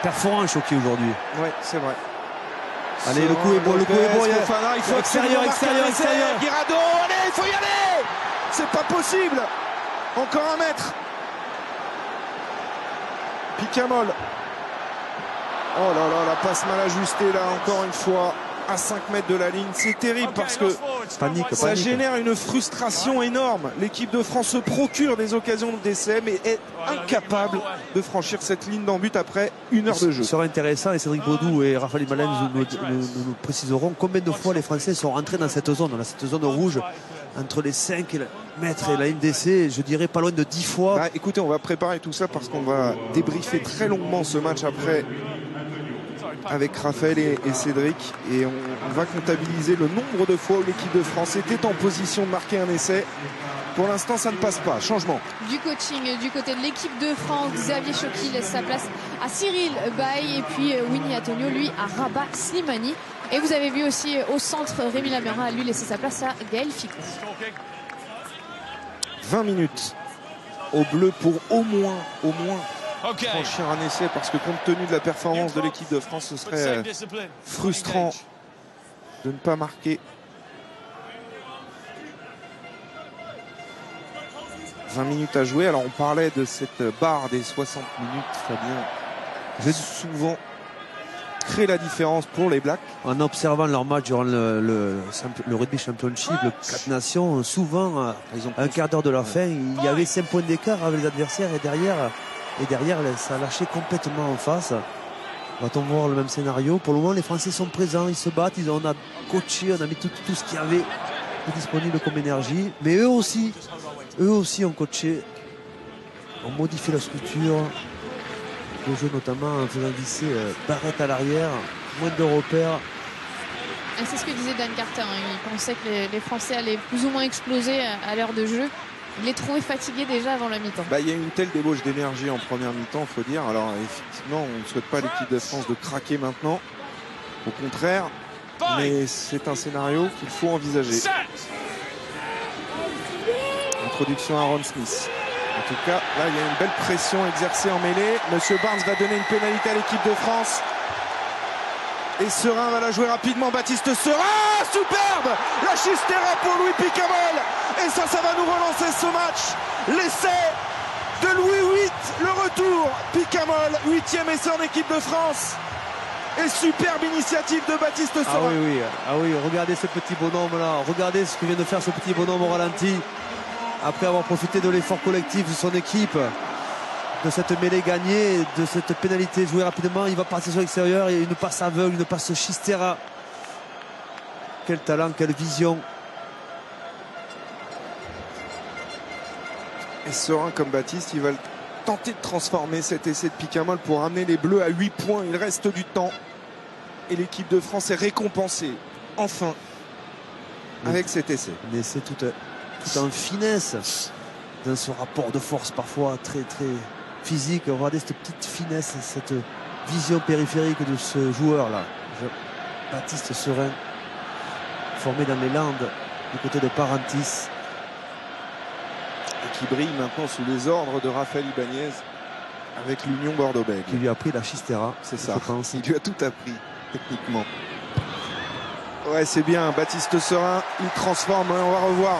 Perforant Choki aujourd'hui.
Ouais, c'est vrai.
Allez, le coup est bon, le coup est bon.
Fofana, il faut
extérieur.
Guirado, allez, il faut y aller. C'est pas possible. Encore un mètre. Picamol. Oh là là, la passe mal ajustée là, encore une fois, à 5 mètres de la ligne. C'est terrible parce que ça génère une frustration énorme. L'équipe de France se procure des occasions d'essai, mais est incapable de franchir cette ligne d'en but après 1 heure de jeu.
Ce sera intéressant, et Cédric Baudou et Raphaël Malin nous préciseront combien de fois les Français sont rentrés dans cette zone rouge, entre les 5 mètres et la ligne d'essai, je dirais pas loin de 10 fois.
Bah, écoutez, on va préparer tout ça parce qu'on va débriefer très longuement ce match après avec Raphaël et Cédric, et on va comptabiliser le nombre de fois où l'équipe de France était en position de marquer un essai. Pour l'instant, ça ne passe pas. Changement.
Du coaching du côté de l'équipe de France, Xavier Choki laisse sa place à Cyril Baye, et puis Winnie Antonio, lui, à Rabat Slimani. Et vous avez vu aussi au centre Rémi Lamera, lui, laisser sa place à Gaël Ficou.
20 minutes au bleu pour au moins franchir un essai, parce que compte tenu de la performance de l'équipe de France, ce serait frustrant de ne pas marquer. 20 minutes à jouer. Alors on parlait de cette barre des 60 minutes, Fabien. J'ai souvent créé la différence pour les Blacks.
En observant leur match durant le Rugby Championship, le 4 Nations, souvent, un quart d'heure de la fin, il y avait 5 points d'écart avec les adversaires, et derrière, ça lâchait complètement en face. Va-t-on voir le même scénario? Pour le moment, les Français sont présents, ils se battent, on a coaché, on a mis tout ce qu'il y avait de disponible comme énergie. Mais eux aussi ont coaché, ont modifié la structure de jeu, notamment en faisant glisser Barrett à l'arrière, moins de repères.
Et c'est ce que disait Dan Carter, il pensait que les Français allaient plus ou moins exploser à l'heure de jeu. Il les trouvait fatigués déjà avant la mi-temps.
Il y a une telle débauche d'énergie en première mi-temps, il faut dire. Alors effectivement, on ne souhaite pas à l'équipe de France de craquer maintenant. Au contraire, mais c'est un scénario qu'il faut envisager. Introduction à Aaron Smith. En tout cas, là, il y a une belle pression exercée en mêlée. Monsieur Barnes va donner une pénalité à l'équipe de France. Et Serin va la jouer rapidement. Baptiste Serin, superbe! La chistera pour Louis Picamol. Et ça va nous relancer ce match. L'essai de Louis VIII, le retour. Picamol, 8e essai en équipe de France. Et superbe initiative de Baptiste Serin.
Ah oui, regardez ce petit bonhomme là. Regardez ce que vient de faire ce petit bonhomme au ralenti. Après avoir profité de l'effort collectif de son équipe, de cette mêlée gagnée, de cette pénalité jouée rapidement, il va passer sur l'extérieur. Il y a une passe aveugle, une passe Chistera. Quel talent, quelle vision.
Et Serin comme Baptiste, il va tenter de transformer cet essai de Picamol pour amener les Bleus à 8 points. Il reste du temps. Et l'équipe de France est récompensée, enfin, avec cet essai.
Un essai tout en finesse, dans ce rapport de force parfois très physique. Regardez cette petite finesse, cette vision périphérique de ce joueur-là. Baptiste Serin, formé dans les Landes, du côté de Parentis.
Et qui brille maintenant sous les ordres de Raphaël Ibanez avec l'Union Bordeaux-Bègles.
Qui lui a appris la Chistera.
C'est ça, il lui a tout appris, techniquement. Ouais, c'est bien, Baptiste Serin, il transforme, on va revoir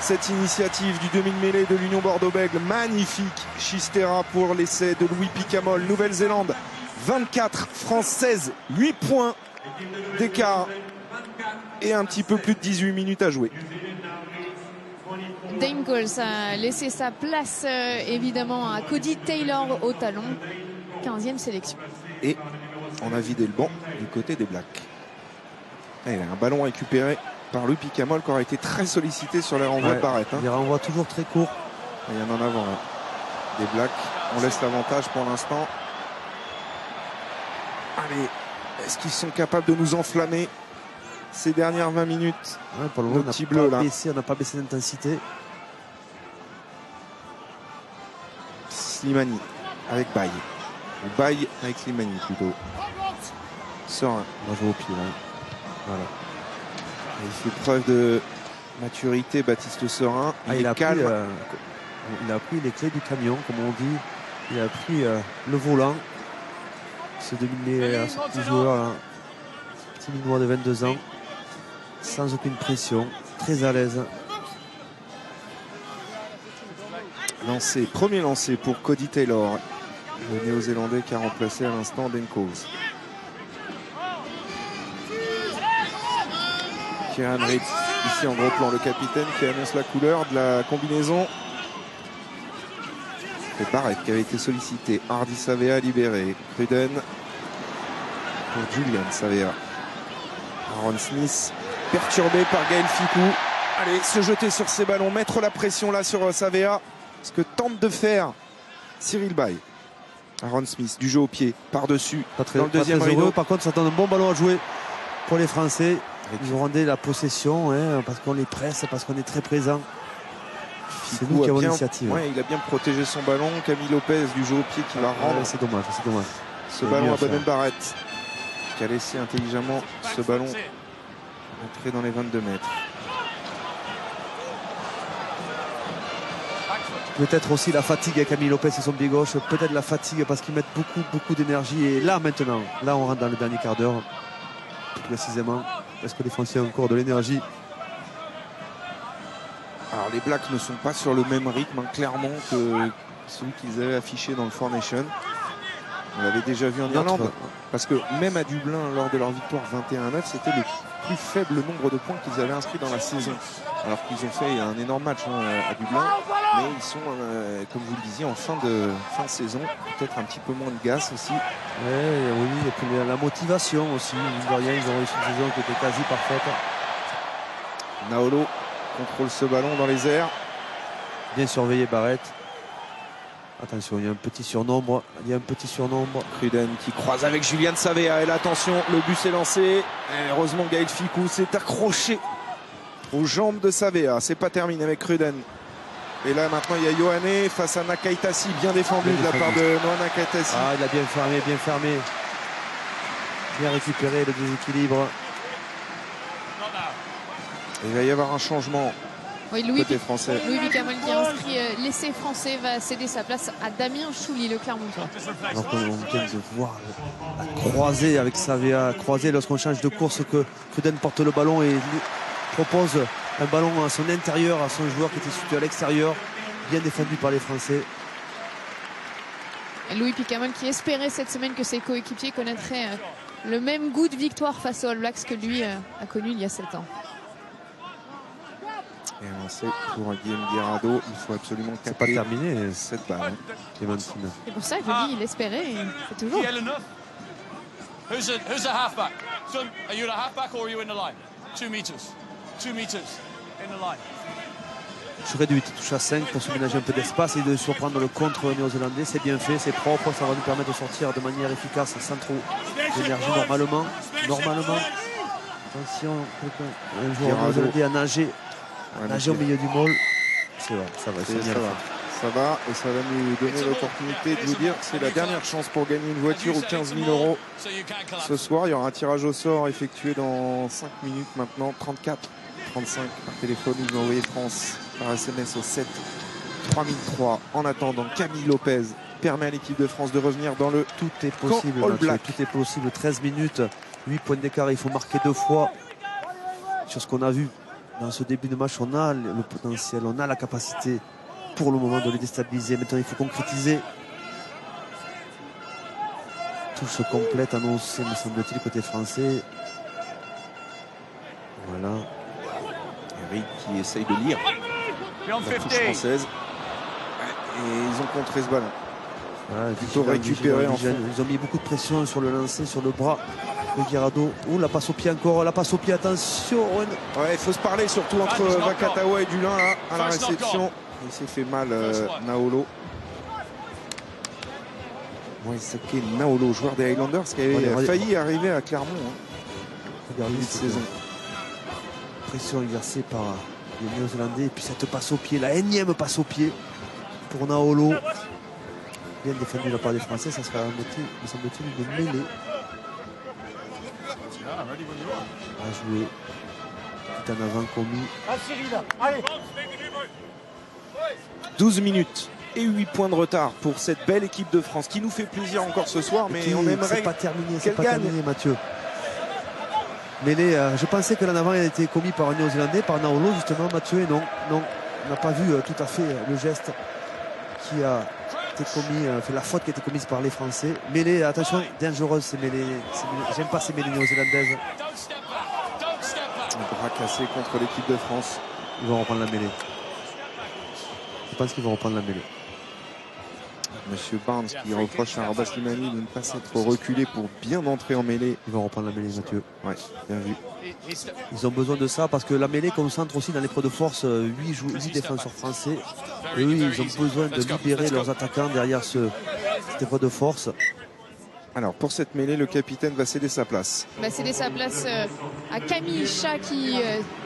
cette initiative du demi-mêlée de l'Union Bordeaux-Bègles. Magnifique Chistera pour l'essai de Louis Picamol. Nouvelle-Zélande 24, France 16, 8 points d'écart et un petit peu plus de 18 minutes à jouer.
Dane Coles a laissé sa place évidemment à Cody Taylor au talon. 15e sélection.
Et on a vidé le banc du côté des Blacks. Il a un ballon récupéré par Louis Picamol qui aura été très sollicité sur les renvois de Barrett.
Il renvoie toujours très court.
Il y en a en avant là. Des Blacks. On laisse l'avantage pour l'instant. Allez, est-ce qu'ils sont capables de nous enflammer ces dernières 20 minutes?
Pour le moment, on n'a pas baissé l'intensité.
Slimani avec Baye. Ou Baye avec Slimani plutôt. Serin.
On va jouer au pied là. Voilà.
Il fait preuve de maturité, Baptiste Serin.
Il est calme. Il a pris les clés du camion, comme on dit. Il a pris le volant. Ce joueur là, petit minois de 22 ans, sans aucune pression, très à l'aise.
Premier lancé pour Cody Taylor, le néo-zélandais qui a remplacé à l'instant Denkos. Kieran Reid, ici en gros plan, le capitaine qui annonce la couleur de la combinaison. C'est Barrett qui avait été sollicité. Hardy Savea libéré. Cruden pour Julian Savea. Aaron Smith perturbé par Gaël Fickou. Allez, se jeter sur ses ballons, mettre la pression là sur Savea. Ce que tente de faire Cyril Bay. Aaron Smith, du jeu au pied, par-dessus, dans le deuxième rideau.
Par contre, ça donne un bon ballon à jouer pour les Français. Ils ont rendu la possession parce qu'on les presse, parce qu'on est très présent. C'est nous qui avons l'initiative.
Ouais, il a bien protégé son ballon. Camille Lopez du jeu au pied qui va rendre.
C'est dommage, c'est dommage.
Ce ballon à Bonen Barrett qui a laissé intelligemment ce ballon entrer dans les 22 mètres.
Peut-être aussi la fatigue à Camille Lopez et son pied gauche. Peut-être la fatigue parce qu'ils mettent beaucoup d'énergie. Et là maintenant, là on rentre dans le dernier quart d'heure. Plus précisément, parce que les Français ont encore de l'énergie.
Alors les Blacks ne sont pas sur le même rythme clairement que celui qu'ils avaient affiché dans le Four Nations. On l'avait déjà vu en Irlande, parce que même à Dublin, lors de leur victoire 21-9, c'était le plus faible nombre de points qu'ils avaient inscrits dans la saison. Alors qu'ils ont fait un énorme match à Dublin, mais ils sont, comme vous le disiez, en fin de saison, peut-être un petit peu moins de gaz aussi.
Oui, et puis la motivation aussi. Ils ont réussi une saison qui était quasi parfaite.
Naolo contrôle ce ballon dans les airs.
Bien surveillé Barrett. Attention, il y a un petit surnombre.
Cruden qui croise avec Julian Savea. Et là, attention, le but s'est lancé. Et heureusement, Gaël Fickou s'est accroché aux jambes de Savea. C'est pas terminé avec Cruden. Et là, maintenant, il y a Ioane face à Nakaitasi. Bien défendu de la part de Noah Nakaitasi.
Ah, il a bien fermé. Bien récupéré le déséquilibre.
Il va y avoir un changement.
Oui, Louis
français.
Louis Picamol qui a inscrit l'essai français va céder sa place à Damien Chouli, le Clermontois.
Alors qu'on vient de voir la croisée avec Savea, croisée lorsqu'on change de course, que Cruden porte le ballon et propose un ballon à son intérieur, à son joueur qui était situé à l'extérieur, bien défendu par les Français.
Et Louis Picamol qui espérait cette semaine que ses coéquipiers connaîtraient le même goût de victoire face aux All Blacks que lui a connu il y a 7 ans.
Et lancé pour Guillaume Guirado, il faut absolument
pas terminé
cette balle.
Clémentine.
C'est pour ça que je dis il espérait et c'est toujours.
Who's a halfback? Son, are you a halfback or are you in the line? 2 meters. 2 meters in the line.
Shred 8 touche à 5 pour se ménager un peu d'espace et de surprendre le contre néo-zélandais. C'est bien fait, c'est propre, ça va nous permettre de sortir de manière efficace sans trop d'énergie normalement. Attention, un joueur néo-zélandais a nagé au milieu du môle. C'est vrai, ça va.
Ça va et ça va nous donner l'opportunité de vous dire que c'est la dernière chance pour gagner une voiture ou 15 000 € ce soir. Il y aura un tirage au sort effectué dans 5 minutes maintenant, 34-35 par téléphone. Vous envoyez France par SMS au 7 3003. En attendant, Camille Lopez permet à l'équipe de France de revenir dans le
tout est possible.
All Black.
Tout est possible. 13 minutes, 8 points d'écart. Il faut marquer 2 fois sur ce qu'on a vu. Dans ce début de match, on a le potentiel, on a la capacité pour le moment de les déstabiliser. Maintenant, il faut concrétiser. Tout se complète, annoncé, me semble-t-il, côté français. Voilà.
Eric qui essaye de lire la touche française. Et ils ont contré ce ballon.
Voilà,
plutôt récupéré en fond.
Ils ont mis beaucoup de pression sur le lancer, sur le bras de Guirado. La passe au pied encore, la passe au pied, attention.
Ouais, il faut se parler surtout entre Vakatawa et Dulin là, à la réception. Il s'est fait mal Naolo. Moisake Naolo, joueur des Highlanders qui avait failli arriver à Clermont.
Regardez
cette saison.
Pression exercée par les Néo-Zélandais. Et puis cette passe au pied, la énième passe au pied pour Naolo. Bien défendu de la part des Français, ça sera, me semble-t-il, une mêlée. À jouer. Tout en avant commis.
Cyril, allez.
12 minutes et 8 points de retard pour cette belle équipe de France qui nous fait plaisir encore ce soir, mais on aimerait
c'est pas terminé,
qu'elle gagne.
Mathieu. Mêlée, je pensais que l'en avant a été commis par un Néo-Zélandais, par Naolo justement, Mathieu, et non, on n'a pas vu tout à fait le geste qui a été commis, la faute qui a été commise par les Français. Mêlée, attention, dangereuse ces mêlées, j'aime pas ces mêlées néo-zélandaises.
Un bras cassé contre l'équipe de France.
Ils vont reprendre la mêlée. Je pense qu'ils vont reprendre la mêlée.
Monsieur Barnes qui reproche à Rabah Slimani de ne pas s'être reculé pour bien entrer en mêlée.
Ils vont reprendre la mêlée, Mathieu.
Ouais, bien vu.
Ils ont besoin de ça parce que la mêlée concentre aussi dans l'épreuve de force 8 défenseurs français. Et eux, ils ont besoin de libérer leurs attaquants derrière cette épreuve de force.
Alors pour cette mêlée, le capitaine va céder sa place.
Va céder sa place à Camille Chat qui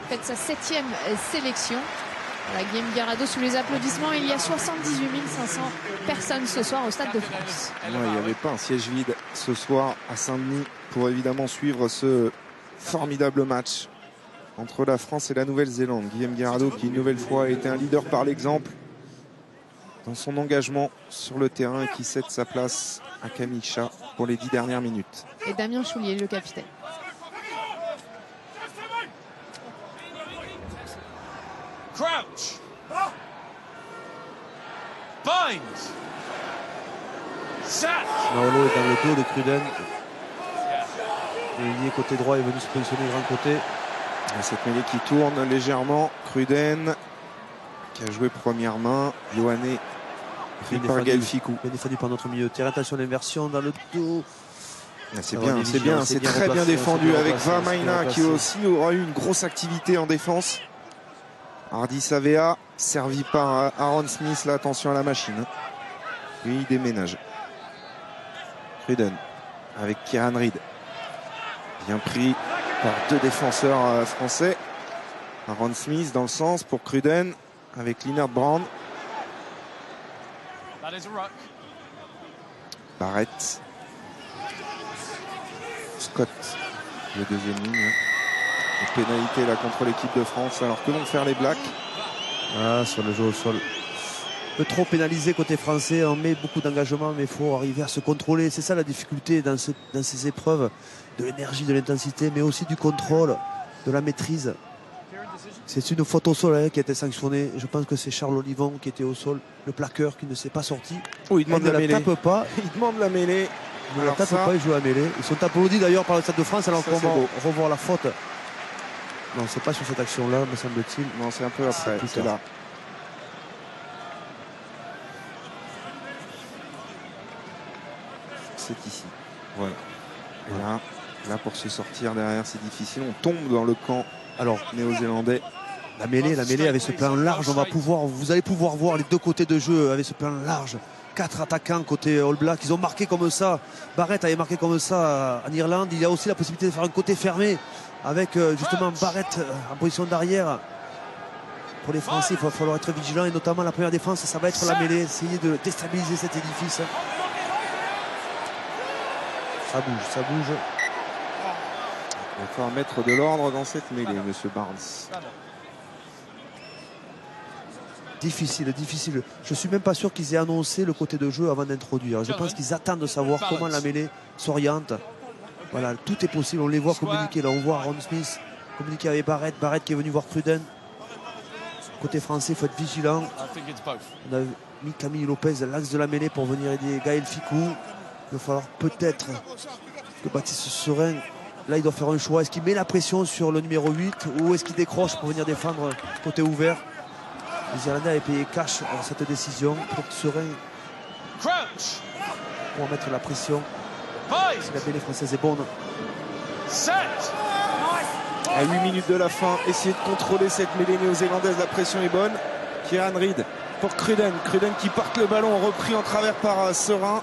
fait sa 7e sélection. Voilà, Guillaume Garado sous les applaudissements. Il y a 78 500 personnes ce soir au Stade de France.
Ouais, il n'y avait pas un siège vide ce soir à Saint-Denis pour évidemment suivre ce formidable match entre la France et la Nouvelle-Zélande. Guillaume Garado qui une nouvelle fois a été un leader par l'exemple dans son engagement sur le terrain et qui cède sa place à Camille Chat pour les 10 dernières minutes.
Et Damien Choulier, le capitaine.
Crouch. Bind. Set.
Naolo est dans le dos de Cruden. Le côté droit est venu se positionner grand côté.
Et cette mêlée qui tourne légèrement. Cruden qui a joué première main. Ioane pris par Gaël Ficou.
Bien défendu par notre milieu de terrain. Attention, l'inversion dans le dos.
C'est bien, c'est très bien défendu avec Vamaina qui aussi aura eu une grosse activité en défense. Hardy Savea, servi par Aaron Smith. Là, attention à la machine. Lui, il déménage. Cruden avec Kieran Reid. Bien pris par 2 défenseurs français. Aaron Smith dans le sens pour Cruden avec Linnert Brand. Barrett. Scott, le deuxième ligne. Une pénalité là contre l'équipe de France. Alors que vont faire les Blacks?
Sur le jeu au sol. Un peu trop pénalisé côté français. On met beaucoup d'engagement, mais il faut arriver à se contrôler. C'est ça la difficulté dans ces épreuves. De l'énergie, de l'intensité, mais aussi du contrôle, de la maîtrise. C'est une faute au sol qui a été sanctionnée. Je pense que c'est Charles Olivon qui était au sol, le plaqueur qui ne s'est pas sorti.
Oh, il demande la mêlée.
Tape pas.
Il demande la mêlée.
Il ne la tape pas, il joue la mêlée. Ils sont applaudis d'ailleurs par le Stade de France alors qu'on va revoir la faute. Non, c'est pas sur cette action-là, me semble-t-il.
Non, c'est un peu après. C'est là. C'est ici. Voilà. Et là, pour se sortir derrière, c'est difficile. On tombe dans le camp néo-zélandais.
La mêlée avec ce plan large, vous allez pouvoir voir les deux côtés de jeu avec ce plan large. 4 attaquants côté All Black. Ils ont marqué comme ça. Barrett avait marqué comme ça en Irlande. Il y a aussi la possibilité de faire un côté fermé avec justement Barrett en position d'arrière. Pour les Français, il va falloir être vigilant et notamment la première défense, ça va être la mêlée. Essayer de déstabiliser cet édifice. Ça bouge.
Il va falloir mettre de l'ordre dans cette mêlée, monsieur Barnes.
Difficile. Je suis même pas sûr qu'ils aient annoncé le côté de jeu avant d'introduire. Je pense qu'ils attendent de savoir comment la mêlée s'oriente. Voilà, tout est possible. On les voit communiquer. Là, on voit Aaron Smith communiquer avec Barrett. Barrett qui est venu voir Cruden. Côté français, il faut être vigilant. On a mis Camille Lopez à l'axe de la mêlée pour venir aider Gaël Ficou. Il va falloir peut-être que Baptiste Serein, là, il doit faire un choix. Est-ce qu'il met la pression sur le numéro 8 ou est-ce qu'il décroche pour venir défendre côté ouvert? Les Irlandais avaient payé cash dans cette décision. Peut-être Serein pour mettre la pression. Si la mêlée française est bonne.
À 8 minutes de la fin, essayer de contrôler cette mêlée néo-zélandaise. La pression est bonne. Kieran Reid pour Cruden. Cruden qui porte le ballon, repris en travers par Serein.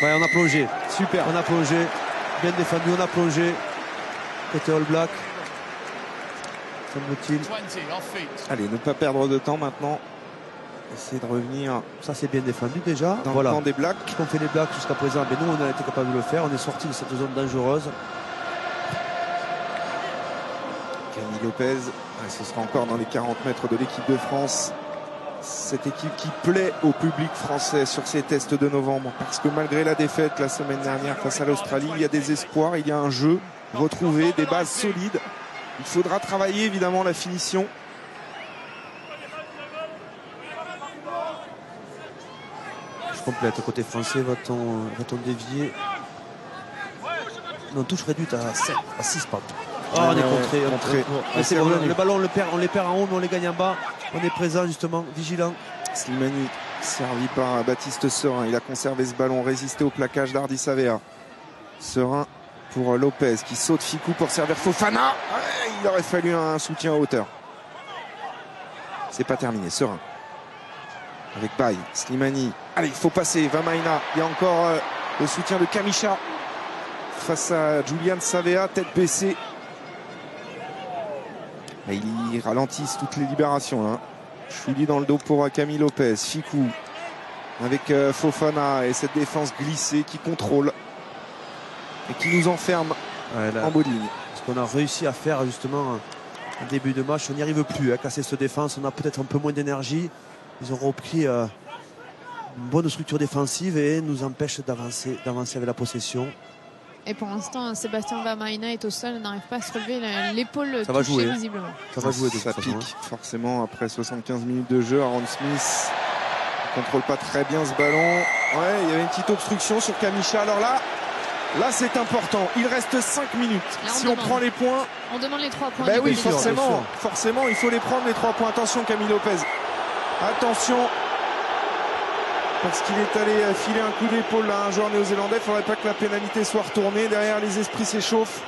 Ouais, on a plongé.
Super.
On a plongé. Bien défendu, on a plongé. Côté All Black. Semble-t-il.
Allez, ne pas perdre de temps maintenant. Essayer de revenir.
Ça, c'est bien défendu déjà.
Dans le camp des Blacks.
Ce qu'ont fait les Blacks jusqu'à présent, mais nous, on a été capable de le faire. On est sorti de cette zone dangereuse.
Camille Lopez. Ouais, ce sera encore dans les 40 mètres de l'équipe de France. Cette équipe qui plaît au public français sur ces tests de novembre. Parce que malgré la défaite la semaine dernière face à l'Australie, il y a des espoirs, il y a un jeu retrouvé, des bases solides. Il faudra travailler évidemment la finition.
Je complète. Côté français, va-t-on dévier? Non, touche réduite à 7, à 6, pardon. Oh, on est contré. C'est bon, le ballon, on les perd en haut, mais on les gagne en bas. On est présent, justement, vigilant.
Slimani, servi par Baptiste Serin. Il a conservé ce ballon, résisté au plaquage d'Hardy Savea. Serin pour Lopez qui saute Ficou pour servir Fofana. Ouais, il aurait fallu un soutien à hauteur. C'est pas terminé. Serin avec Baye, Slimani. Allez, il faut passer. Vamaina. Il y a encore le soutien de Kamisha face à Julian Savea, tête baissée. Et ils ralentissent toutes les libérations là. Chouli dans le dos pour Camille Lopez. Ficou avec Fofana et cette défense glissée qui contrôle et qui nous enferme en bout de ligne.
Ce qu'on a réussi à faire justement en début de match, on n'y arrive plus à casser cette défense. On a peut-être un peu moins d'énergie. Ils ont repris une bonne structure défensive et nous empêchent d'avancer avec la possession.
Et pour l'instant, Sébastien Vamaina est au sol, n'arrive pas à se relever, l'épaule touchée visiblement.
Ça va jouer de
ça pique forcément après 75 minutes de jeu. Aaron Smith ne contrôle pas très bien ce ballon. Ouais, il y avait une petite obstruction sur Kamisha. Alors là c'est important. Il reste 5 minutes.
Là,
si on prend les points,
on demande les 3 points.
Ben oui, forcément, il faut les prendre les 3 points. Attention Camille Lopez. Attention. Parce qu'il est allé filer un coup d'épaule à un joueur néo-zélandais. Il ne faudrait pas que la pénalité soit retournée. Derrière, les esprits s'échauffent.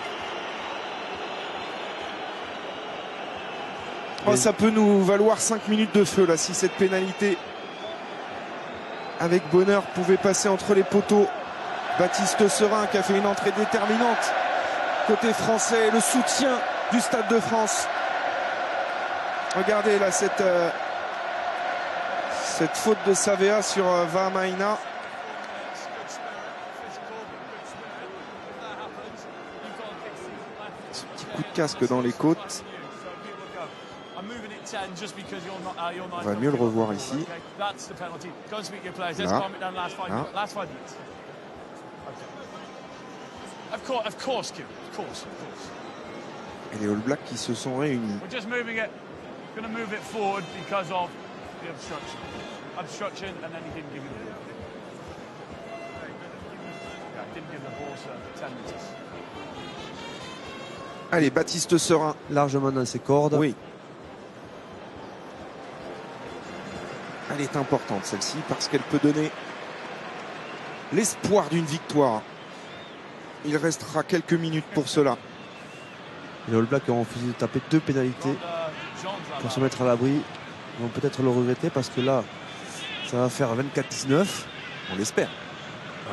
Oh, ça peut nous valoir 5 minutes de feu là, si cette pénalité avec bonheur pouvait passer entre les poteaux. Baptiste Serin qui a fait une entrée déterminante côté français. Le soutien du Stade de France. Regardez là cette faute de Savea sur Vamaina. Ce petit coup de casque dans les côtes. On va mieux le revoir ici. Là. Et les All Blacks qui se sont réunis. Obstruction, and then he didn't give you the ball. Yeah, didn't give the ball, so 10 meters. Allez, Baptiste Serin.
Largement dans ses cordes.
Oui. Elle est importante celle-ci parce qu'elle peut donner l'espoir d'une victoire. Il restera quelques minutes pour cela.
Les All Blacks ont refusé de taper 2 pénalités pour se mettre à l'abri. Ils vont peut-être le regretter parce que là, ça va faire 24-19.
On l'espère.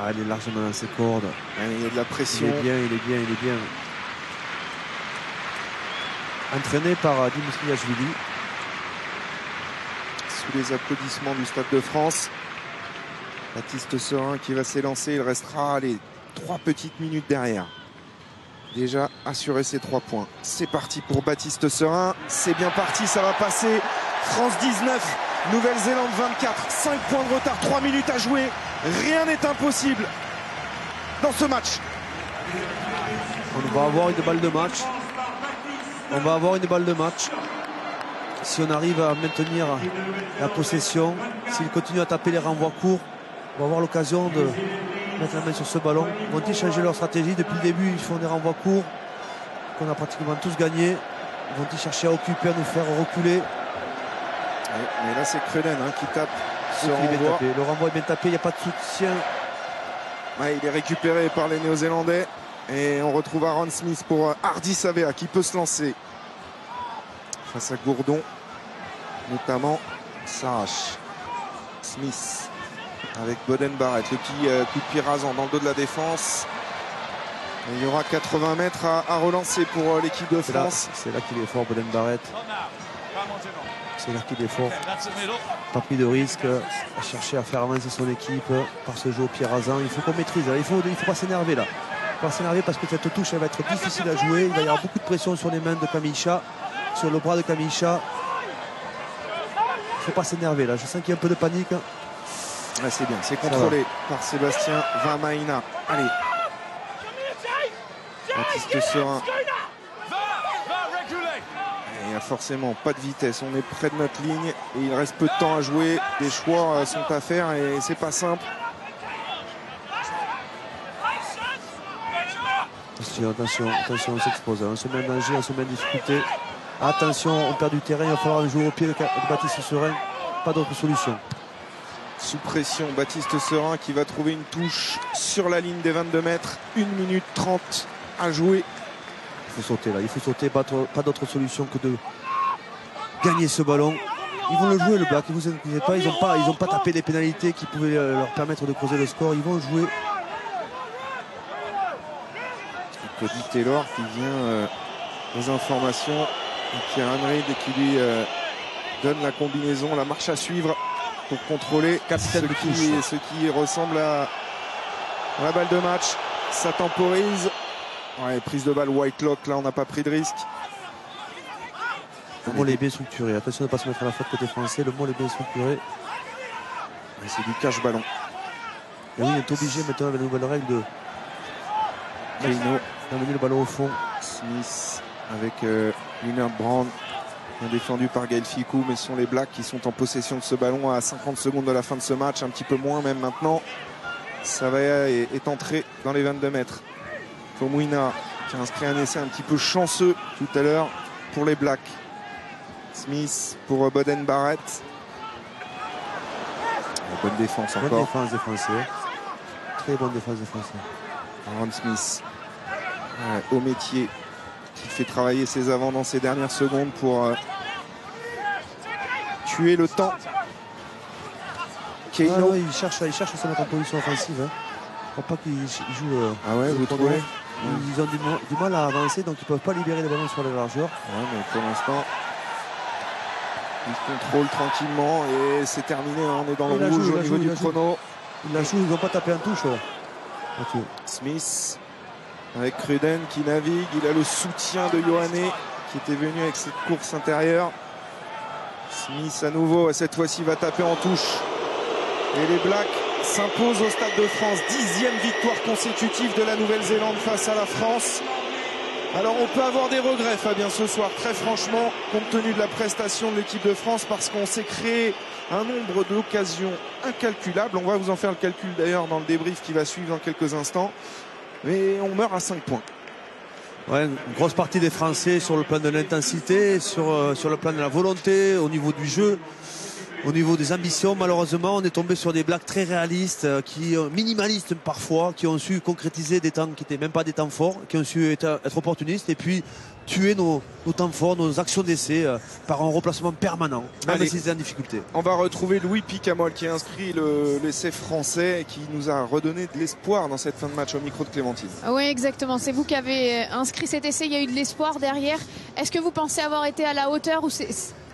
Ah, il est largement dans ses cordes.
Il y a de la pression.
Il est bien. Entraîné par Dimitri Ashvili.
Sous les applaudissements du Stade de France. Baptiste Serin qui va s'élancer. Il restera les 3 petites minutes derrière. Déjà assurer ses 3 points. C'est parti pour Baptiste Serin. C'est bien parti, ça va passer. France 19. Nouvelle-Zélande 24, 5 points de retard, 3 minutes à jouer. Rien n'est impossible dans ce match.
On va avoir une balle de match. Si on arrive à maintenir la possession, s'il continue à taper les renvois courts, on va avoir l'occasion de mettre la main sur ce ballon. Vont-ils changer leur stratégie? Depuis le début, ils font des renvois courts qu'on a pratiquement tous gagnés. Vont-ils chercher à occuper, à nous faire reculer?
Mais là c'est Cruden qui tape ce renvoi.
Le renvoi est bien tapé, il n'y a pas de soutien.
Ouais, il est récupéré par les Néo-Zélandais. Et on retrouve Aaron Smith pour Hardy Savea qui peut se lancer. Face à Gourdon, notamment s'arrache. Smith avec Boden Barrett. Le petit coup de pied rasant dans le dos de la défense. Et il y aura 80 mètres à relancer pour l'équipe de France.
C'est là qu'il est fort, Boden Barrett. C'est là qu'il est fort. Pas pris de risque à chercher à faire avancer son équipe par ce jeu au pied rasant. Il faut qu'on maîtrise. Il faut pas s'énerver là. Pas s'énerver parce que cette touche elle va être difficile à jouer. Il va y avoir beaucoup de pression sur les mains de Kamisha. sur le bras de Kamicha. Il ne faut pas s'énerver là, je sens qu'il y a un peu de panique.
Ouais, c'est bien, c'est contrôlé par Sébastien Vamaina. Allez. Baptiste Serin. Il n'y a forcément pas de vitesse, on est près de notre ligne et il reste peu de temps à jouer. Des choix sont à faire et c'est pas simple.
Attention, on s'expose, on se met en danger, on se met en difficulté. Attention, on perd du terrain, il va falloir jouer au pied de Baptiste Serin. Pas d'autre solution.
Sous pression, Baptiste Serin qui va trouver une touche sur la ligne des 22 mètres. 1 minute 30 à jouer.
Il faut sauter là, il faut sauter, pas d'autre solution que de gagner ce ballon. Ils vont le jouer le Black, ne vous inquiétez pas, ils n'ont pas tapé des pénalités qui pouvaient leur permettre de creuser le score, ils vont jouer.
Cody Taylor qui vient aux informations et Pierre Henry qui lui donne la combinaison, la marche à suivre pour contrôler ce qui ressemble à la balle de match. Ça temporise. Ouais, prise de balle Whitelock, là on n'a pas pris de risque.
Le Mole est bien structuré, attention de ne pas se mettre à la faute côté français, le Mole est bien structuré.
C'est du cache-ballon.
Et oui, on est obligé maintenant avec la nouvelle règle de d'amener le ballon au fond.
Smith avec Leonard Brown, bien défendu par Gaël Ficou, mais ce sont les Blacks qui sont en possession de ce ballon à 50 secondes de la fin de ce match, un petit peu moins même maintenant. Savea est entré dans les 22 mètres. Fomouina qui a inscrit un essai un petit peu chanceux tout à l'heure pour les Blacks. Smith pour Boden Barrett. Bonne défense encore.
Bonne défense des Français. Très bonne défense des Français.
Aaron Smith au métier qui fait travailler ses avants dans ces dernières secondes pour tuer le temps.
Ouais, il cherche à se mettre en position offensive. Hein. Je crois pas qu'il joue.
Ah ouais, vous trouvez?
Ils ont du mal à avancer, donc ils ne peuvent pas libérer les ballons sur les largeurs.
Ouais, mais pour l'instant, ils contrôlent tranquillement et c'est terminé. On est dans le rouge au niveau du chrono.
Ils n'ont pas tapé en touche. Okay.
Smith avec Cruden qui navigue. Il a le soutien de Ioane qui était venu avec cette course intérieure. Smith à nouveau, cette fois-ci va taper en touche. Et les Blacks s'imposent au Stade de France. 10e victoire consécutive de la Nouvelle-Zélande face à la France. Alors on peut avoir des regrets, Fabien, ce soir, très franchement, compte tenu de la prestation de l'équipe de France, parce qu'on s'est créé un nombre d'occasions incalculables. On va vous en faire le calcul d'ailleurs dans le débrief qui va suivre dans quelques instants. Mais on meurt à 5 points.
Ouais, une grosse partie des Français sur le plan de l'intensité, sur le plan de la volonté, au niveau du jeu. Au niveau des ambitions, malheureusement, on est tombé sur des Blacks très réalistes, minimalistes parfois, qui ont su concrétiser des temps qui n'étaient même pas des temps forts, qui ont su être opportunistes et puis tuer nos temps forts, nos actions d'essai par un replacement permanent, même si c'est en difficulté.
On va retrouver Louis Picamol qui a inscrit l'essai français et qui nous a redonné de l'espoir dans cette fin de match au micro de Clémentine.
Oui, exactement. C'est vous qui avez inscrit cet essai. Il y a eu de l'espoir derrière. Est-ce que vous pensez avoir été à la hauteur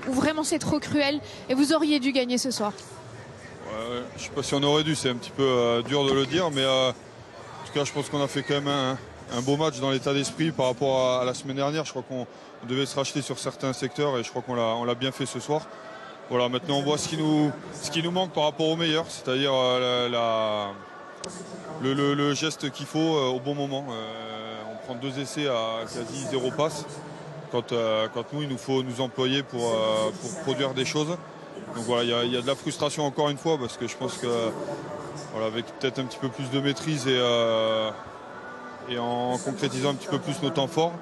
ou vraiment c'est trop cruel et vous auriez dû gagner ce soir?
Ouais, je ne sais pas si on aurait dû, c'est un petit peu dur de le dire, mais en tout cas je pense qu'on a fait quand même un beau match dans l'état d'esprit par rapport à la semaine dernière. Je crois qu'on devait se racheter sur certains secteurs et je crois qu'on l'a bien fait ce soir. Voilà, maintenant on voit ce qui nous manque par rapport au meilleur, c'est-à-dire le geste qu'il faut au bon moment. On prend 2 essais à quasi 0 passe. Quand nous, il nous faut nous employer pour produire des choses. Donc voilà, il y a de la frustration encore une fois parce que je pense que voilà, avec peut-être un petit peu plus de maîtrise et en concrétisant un petit peu plus nos temps forts,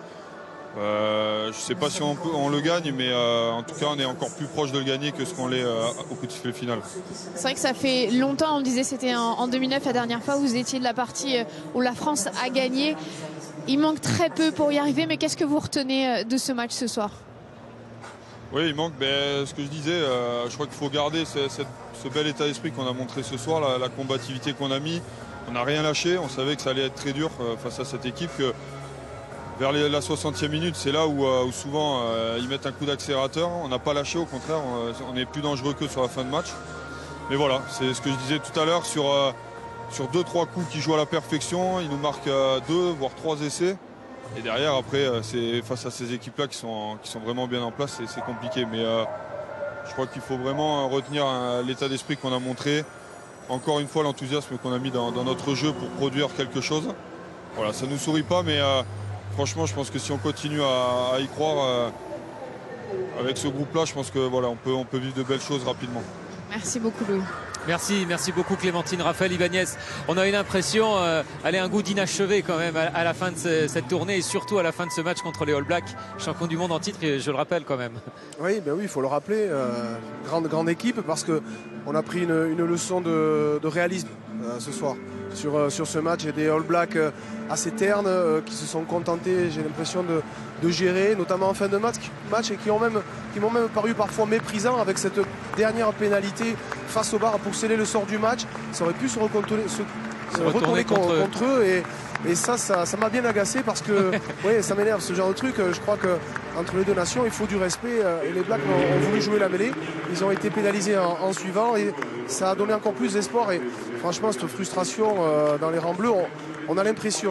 je ne sais pas si on le gagne, mais en tout cas on est encore plus proche de le gagner que ce qu'on l'est au coup de sifflet final.
C'est vrai que ça fait longtemps, on disait c'était en 2009 la dernière fois où vous étiez de la partie où la France a gagné. Il manque très peu pour y arriver, mais qu'est-ce que vous retenez de ce match ce soir?
Oui, il manque ce que je disais, je crois qu'il faut garder ce bel état d'esprit qu'on a montré ce soir, la combativité qu'on a mis. On n'a rien lâché, on savait que ça allait être très dur face à cette équipe, que vers la 60e minute, c'est là où souvent ils mettent un coup d'accélérateur. On n'a pas lâché, au contraire, on est plus dangereux que sur la fin de match. Mais voilà, c'est ce que je disais tout à l'heure sur 2-3 coups qui jouent à la perfection. Ils nous marquent 2 voire 3 essais. Et derrière, après, c'est face à ces équipes-là qui sont vraiment bien en place, c'est compliqué. Mais je crois qu'il faut vraiment retenir l'état d'esprit qu'on a montré. Encore une fois, l'enthousiasme qu'on a mis dans notre jeu pour produire quelque chose. Voilà, ça ne nous sourit pas, mais franchement, je pense que si on continue à y croire avec ce groupe-là, je pense que voilà, on peut vivre de belles choses rapidement.
Merci beaucoup, Louis.
Merci beaucoup Clémentine. Raphaël Ibanez, on a une impression, un goût d'inachevé quand même à la fin de cette tournée et surtout à la fin de ce match contre les All Blacks, champions du monde en titre, je le rappelle quand même.
Oui, il faut le rappeler, grande équipe parce qu'on a pris une leçon de réalisme ce soir sur ce match et des All Blacks assez ternes qui se sont contentés, j'ai l'impression, de gérer, notamment en fin de match et qui m'ont même paru parfois méprisants avec cette dernière pénalité face au bar pour sceller le sort du match. Ça aurait pu se retourner contre eux et ça m'a bien agacé parce que ouais, ça m'énerve ce genre de truc. Je crois qu'entre les deux nations il faut du respect et les Blacks ont voulu jouer la mêlée, ils ont été pénalisés en suivant et ça a donné encore plus d'espoir et franchement cette frustration dans les rangs bleus,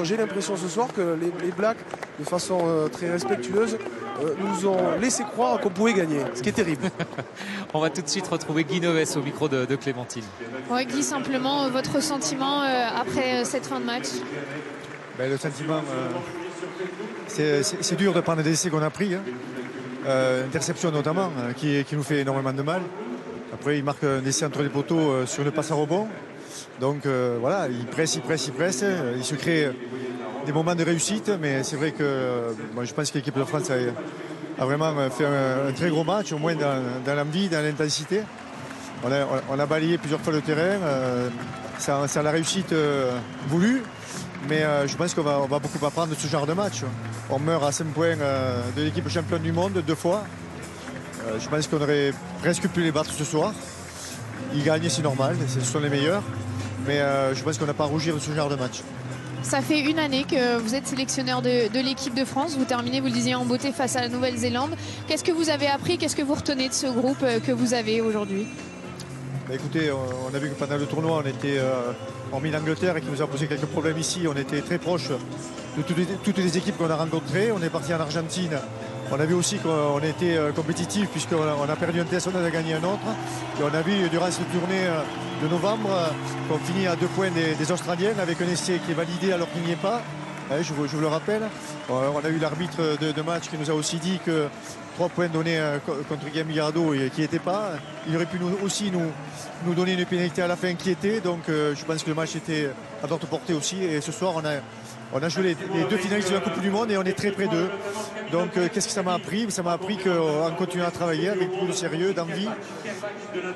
j'ai l'impression ce soir que les Blacks de façon très respectueuse nous ont laissé croire qu'on pouvait gagner, ce qui est terrible.
On va tout de suite retrouver Guy Novès au micro de Clémentine.
Ouais, Guy, simplement votre sentiment après cette fin de match.
Le sentiment, c'est dur de prendre des essais qu'on a pris, interception notamment, qui nous fait énormément de mal. Après il marque un essai entre les poteaux sur une passe à rebond. Donc voilà, il presse, il se crée des moments de réussite, mais c'est vrai que moi, je pense que l'équipe de France a vraiment fait un très gros match, au moins dans l'envie, dans l'intensité. On a balayé plusieurs fois le terrain, c'est la réussite voulue, mais je pense qu'on va beaucoup apprendre de ce genre de match. On meurt à 5 points de l'équipe championne du monde 2 fois. Je pense qu'on aurait presque pu les battre ce soir. Ils gagnent, c'est normal, ce sont les meilleurs. Mais je pense qu'on n'a pas à rougir de ce genre de match.
Ça fait une année que vous êtes sélectionneur de l'équipe de France. Vous terminez, vous le disiez, en beauté face à la Nouvelle-Zélande. Qu'est-ce que vous avez appris? Qu'est-ce que vous retenez de ce groupe que vous avez aujourd'hui?
Écoutez, on a vu que pendant le tournoi, on était hormis l'Angleterre et qui nous a posé quelques problèmes ici. On était très proche de toutes les équipes qu'on a rencontrées. On est parti en Argentine. On a vu aussi qu'on était compétitif puisqu'on a perdu un test, on a gagné un autre. Et on a vu durant cette tournée de novembre qu'on finit à 2 points des Australiennes avec un essai qui est validé alors qu'il n'y est pas. Je vous le rappelle. On a eu l'arbitre de match qui nous a aussi dit que 3 points donnés contre Guillaume Guirado et qui n'était pas. Il aurait pu nous donner une pénalité à la fin qui était. Donc je pense que le match était à notre portée aussi. Et ce soir, on a joué les 2 finalistes de la Coupe du Monde et on est très près d'eux. Donc qu'est-ce que ça m'a appris? Ça m'a appris qu'en continuant à travailler avec beaucoup de sérieux, d'envie,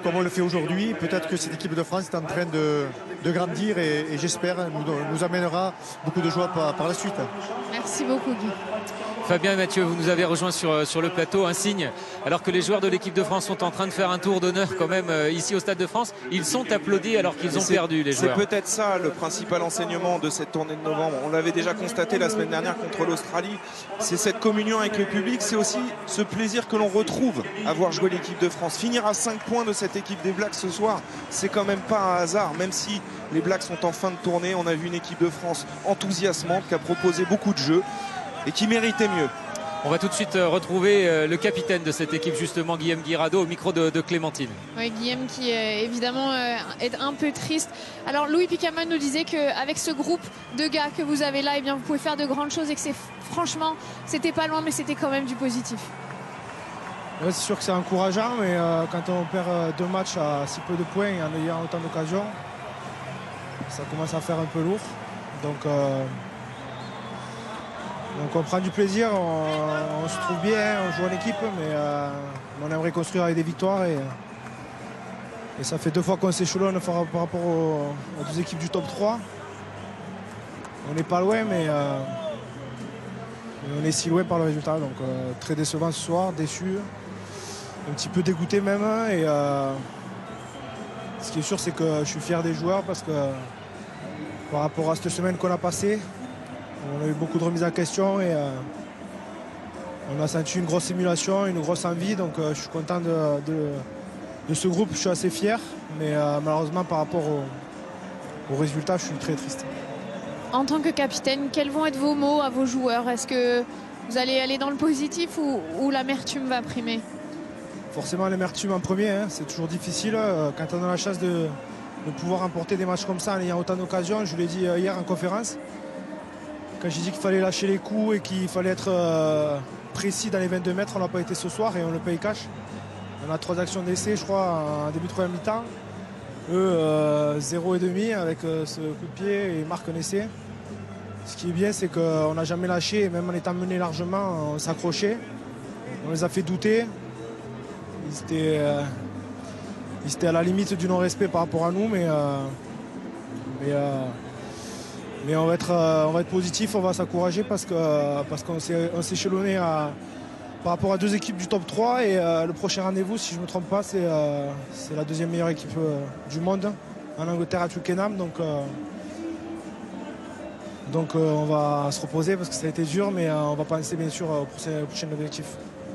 comme on le fait aujourd'hui, peut-être que cette équipe de France est en train de grandir et j'espère nous amènera beaucoup de joie par la suite.
Merci beaucoup, Guy.
Fabien et Mathieu, vous nous avez rejoints sur le plateau, un signe, alors que les joueurs de l'équipe de France sont en train de faire un tour d'honneur quand même ici au Stade de France, ils sont applaudis alors qu'ils ont perdu, les joueurs.
C'est peut-être ça le principal enseignement de cette tournée de novembre. On l'avait déjà constaté la semaine dernière contre l'Australie. C'est cette communion avec le public, c'est aussi ce plaisir que l'on retrouve à voir jouer l'équipe de France. Finir à 5 points de cette équipe des Blacks ce soir, c'est quand même pas un hasard, même si les Blacks sont en fin de tournée. On a vu une équipe de France enthousiasmante qui a proposé beaucoup de jeux et qui méritait mieux.
On va tout de suite retrouver le capitaine de cette équipe, justement, Guillaume Guirado, au micro de Clémentine.
Oui, Guillaume qui évidemment est un peu triste. Alors Louis Picaman nous disait qu'avec ce groupe de gars que vous avez là, eh bien, vous pouvez faire de grandes choses et que franchement, c'était pas loin, mais c'était quand même du positif.
Ouais, c'est sûr que c'est encourageant, mais quand on perd 2 matchs à si peu de points et en ayant autant d'occasions, ça commence à faire un peu lourd. Donc on prend du plaisir, on se trouve bien, on joue en équipe, mais on aimerait construire avec des victoires et ça fait 2 fois qu'on s'échelonne par rapport aux 2 équipes du top 3. On n'est pas loin, mais on est si loin par le résultat, donc très décevant ce soir, déçu, un petit peu dégoûté même. Et ce qui est sûr, c'est que je suis fier des joueurs parce que par rapport à cette semaine qu'on a passée, on a eu beaucoup de remises en question et on a senti une grosse émulation, une grosse envie. Donc je suis content de ce groupe, je suis assez fier. Mais malheureusement par rapport au résultat, je suis très triste.
En tant que capitaine, quels vont être vos mots à vos joueurs? Est-ce que vous allez aller dans le positif ou l'amertume va primer?
Forcément l'amertume en premier, hein. C'est toujours difficile quand on a la chance de pouvoir remporter des matchs comme ça en ayant autant d'occasions. Je vous l'ai dit hier en conférence, quand j'ai dit qu'il fallait lâcher les coups et qu'il fallait être précis dans les 22 mètres, on n'a pas été ce soir et on le paye cash. On a 3 actions d'essai, je crois, en début de première mi-temps. Eux, 0,5 avec ce coup de pied et marque un essai. Ce qui est bien, c'est qu'on n'a jamais lâché, et même en étant mené largement, on s'accrochait. On les a fait douter. Ils étaient à la limite du non-respect par rapport à nous, mais on va être positif, on va s'encourager parce qu'on s'est échelonné par rapport à 2 équipes du top 3 et le prochain rendez-vous, si je ne me trompe pas, c'est la 2e meilleure équipe du monde en Angleterre à Twickenham. Donc on va se reposer parce que ça a été dur, mais on va penser bien sûr au prochain objectif.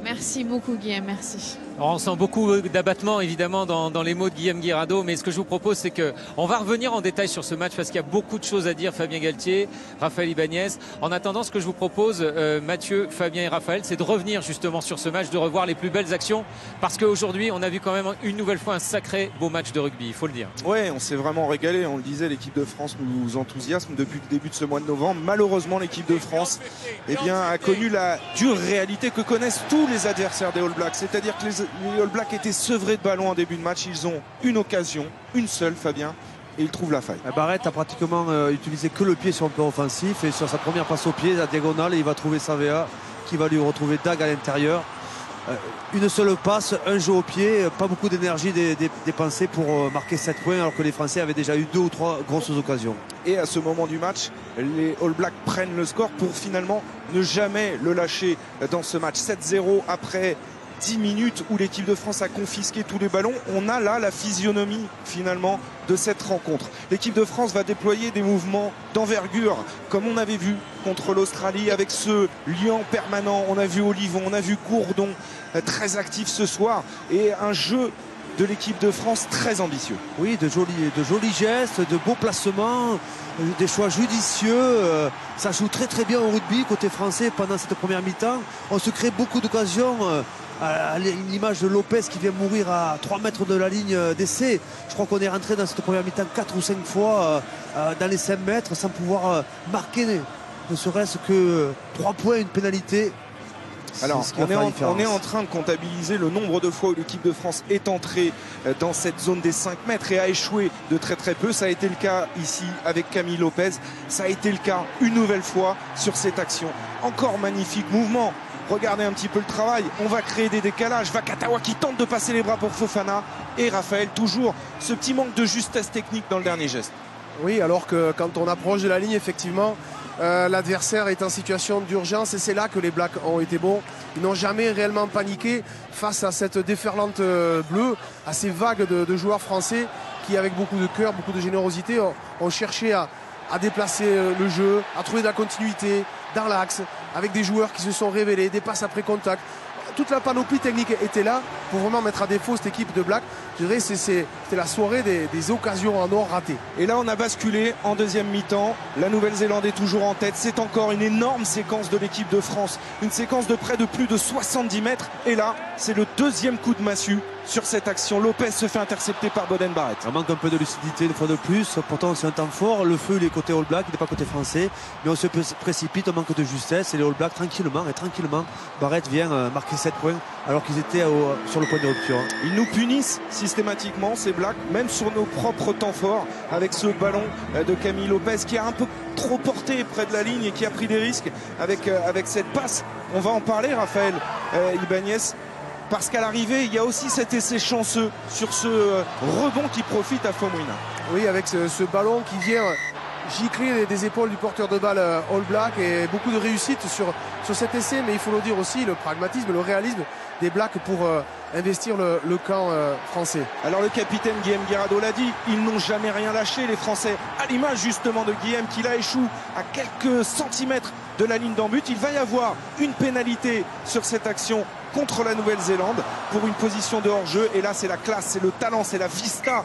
Merci beaucoup Guillaume, merci.
Alors on sent beaucoup d'abattement évidemment dans les mots de Guillaume Guirado, mais ce que je vous propose c'est qu'on va revenir en détail sur ce match parce qu'il y a beaucoup de choses à dire, Fabien Galtier, Raphaël Ibanez. En attendant, ce que je vous propose, Mathieu, Fabien et Raphaël, c'est de revenir justement sur ce match, de revoir les plus belles actions, parce qu'aujourd'hui on a vu quand même une nouvelle fois un sacré beau match de rugby, il faut le dire.
Ouais, on s'est vraiment régalé, on le disait, l'équipe de France nous enthousiasme depuis le début de ce mois de novembre. Malheureusement, l'équipe de France a connu la dure réalité que connaissent tous les adversaires des All Blacks, c'est-à-dire que les All Blacks étaient sevrés de ballon en début de match. Ils ont une occasion, une seule, Fabien, et ils trouvent la faille.
Barrett a pratiquement utilisé que le pied sur le plan offensif, et sur sa première passe au pied, la diagonale, il va trouver Savea qui va lui retrouver Dag à l'intérieur. Une seule passe, un jeu au pied, pas beaucoup d'énergie dépensée pour marquer 7 points, alors que les Français avaient déjà eu 2 ou 3 grosses occasions.
Et à ce moment du match, les All Blacks prennent le score pour finalement ne jamais le lâcher dans ce match. 7-0 après 10 minutes où l'équipe de France a confisqué tous les ballons. On a là la physionomie finalement de cette rencontre. L'équipe de France va déployer des mouvements d'envergure comme on avait vu contre l'Australie avec ce liant permanent. On a vu Olivon, on a vu Gourdon très actif ce soir et un jeu de l'équipe de France très ambitieux.
Oui, de jolis gestes, de beaux placements, des choix judicieux. Ça joue très très bien au rugby côté français pendant cette première mi-temps. On se crée beaucoup d'occasions. À l'image de Lopez qui vient mourir à 3 mètres de la ligne d'essai. Je crois qu'on est rentré dans cette première mi-temps 4 ou 5 fois dans les 5 mètres sans pouvoir marquer ne serait-ce que 3 points, une pénalité.
Alors, on est en train de comptabiliser le nombre de fois où l'équipe de France est entrée dans cette zone des 5 mètres et a échoué de très très peu. Ça a été le cas ici avec Camille Lopez. Ça a été le cas une nouvelle fois sur cette action. Encore magnifique mouvement. Regardez un petit peu le travail, on va créer des décalages. Vakatawa qui tente de passer les bras pour Fofana. Et Raphaël, toujours ce petit manque de justesse technique dans le dernier geste.
Oui, alors que quand on approche de la ligne, effectivement, l'adversaire est en situation d'urgence et c'est là que les Blacks ont été bons. Ils n'ont jamais réellement paniqué face à cette déferlante bleue, à ces vagues de joueurs français qui, avec beaucoup de cœur, beaucoup de générosité, ont cherché à déplacer le jeu, à trouver de la continuité dans l'axe, avec des joueurs qui se sont révélés, des passes après contact. Toute la panoplie technique était là pour vraiment mettre à défaut cette équipe de Blacks. Je dirais que c'était la soirée des occasions en or ratées.
Et là, on a basculé en deuxième mi-temps. La Nouvelle-Zélande est toujours en tête. C'est encore une énorme séquence de l'équipe de France. Une séquence de près de plus de 70 mètres. Et là, c'est le deuxième coup de massue sur cette action. Lopez se fait intercepter par Boden Barrett.
Ça manque un peu de lucidité une fois de plus. Pourtant, c'est un temps fort. Le feu, il est côté All Black, il n'est pas côté français. Mais on se précipite, on manque de justesse. Et les All Blacks, tranquillement, Barrett vient marquer 7 points alors qu'ils étaient sur le point de rupture.
Ils nous punissent systématiquement, ces Blacks, même sur nos propres temps forts, avec ce ballon de Camille Lopez qui a un peu trop porté près de la ligne et qui a pris des risques avec cette passe. On va en parler, Raphaël Ibanez. Parce qu'à l'arrivée, il y a aussi cet essai chanceux sur ce rebond qui profite à Fomwina.
Oui, avec ce ballon qui vient gicler des épaules du porteur de balle All Black et beaucoup de réussite sur cet essai. Mais il faut le dire aussi, le pragmatisme, le réalisme des Blacks pour investir le camp français.
Alors le capitaine Guillaume Guirado l'a dit, ils n'ont jamais rien lâché, les Français. À l'image justement de Guillaume qui là échoue à quelques centimètres de la ligne d'en but. Il va y avoir une pénalité sur cette action contre la Nouvelle-Zélande pour une position de hors-jeu. Et là, c'est la classe, c'est le talent, c'est la vista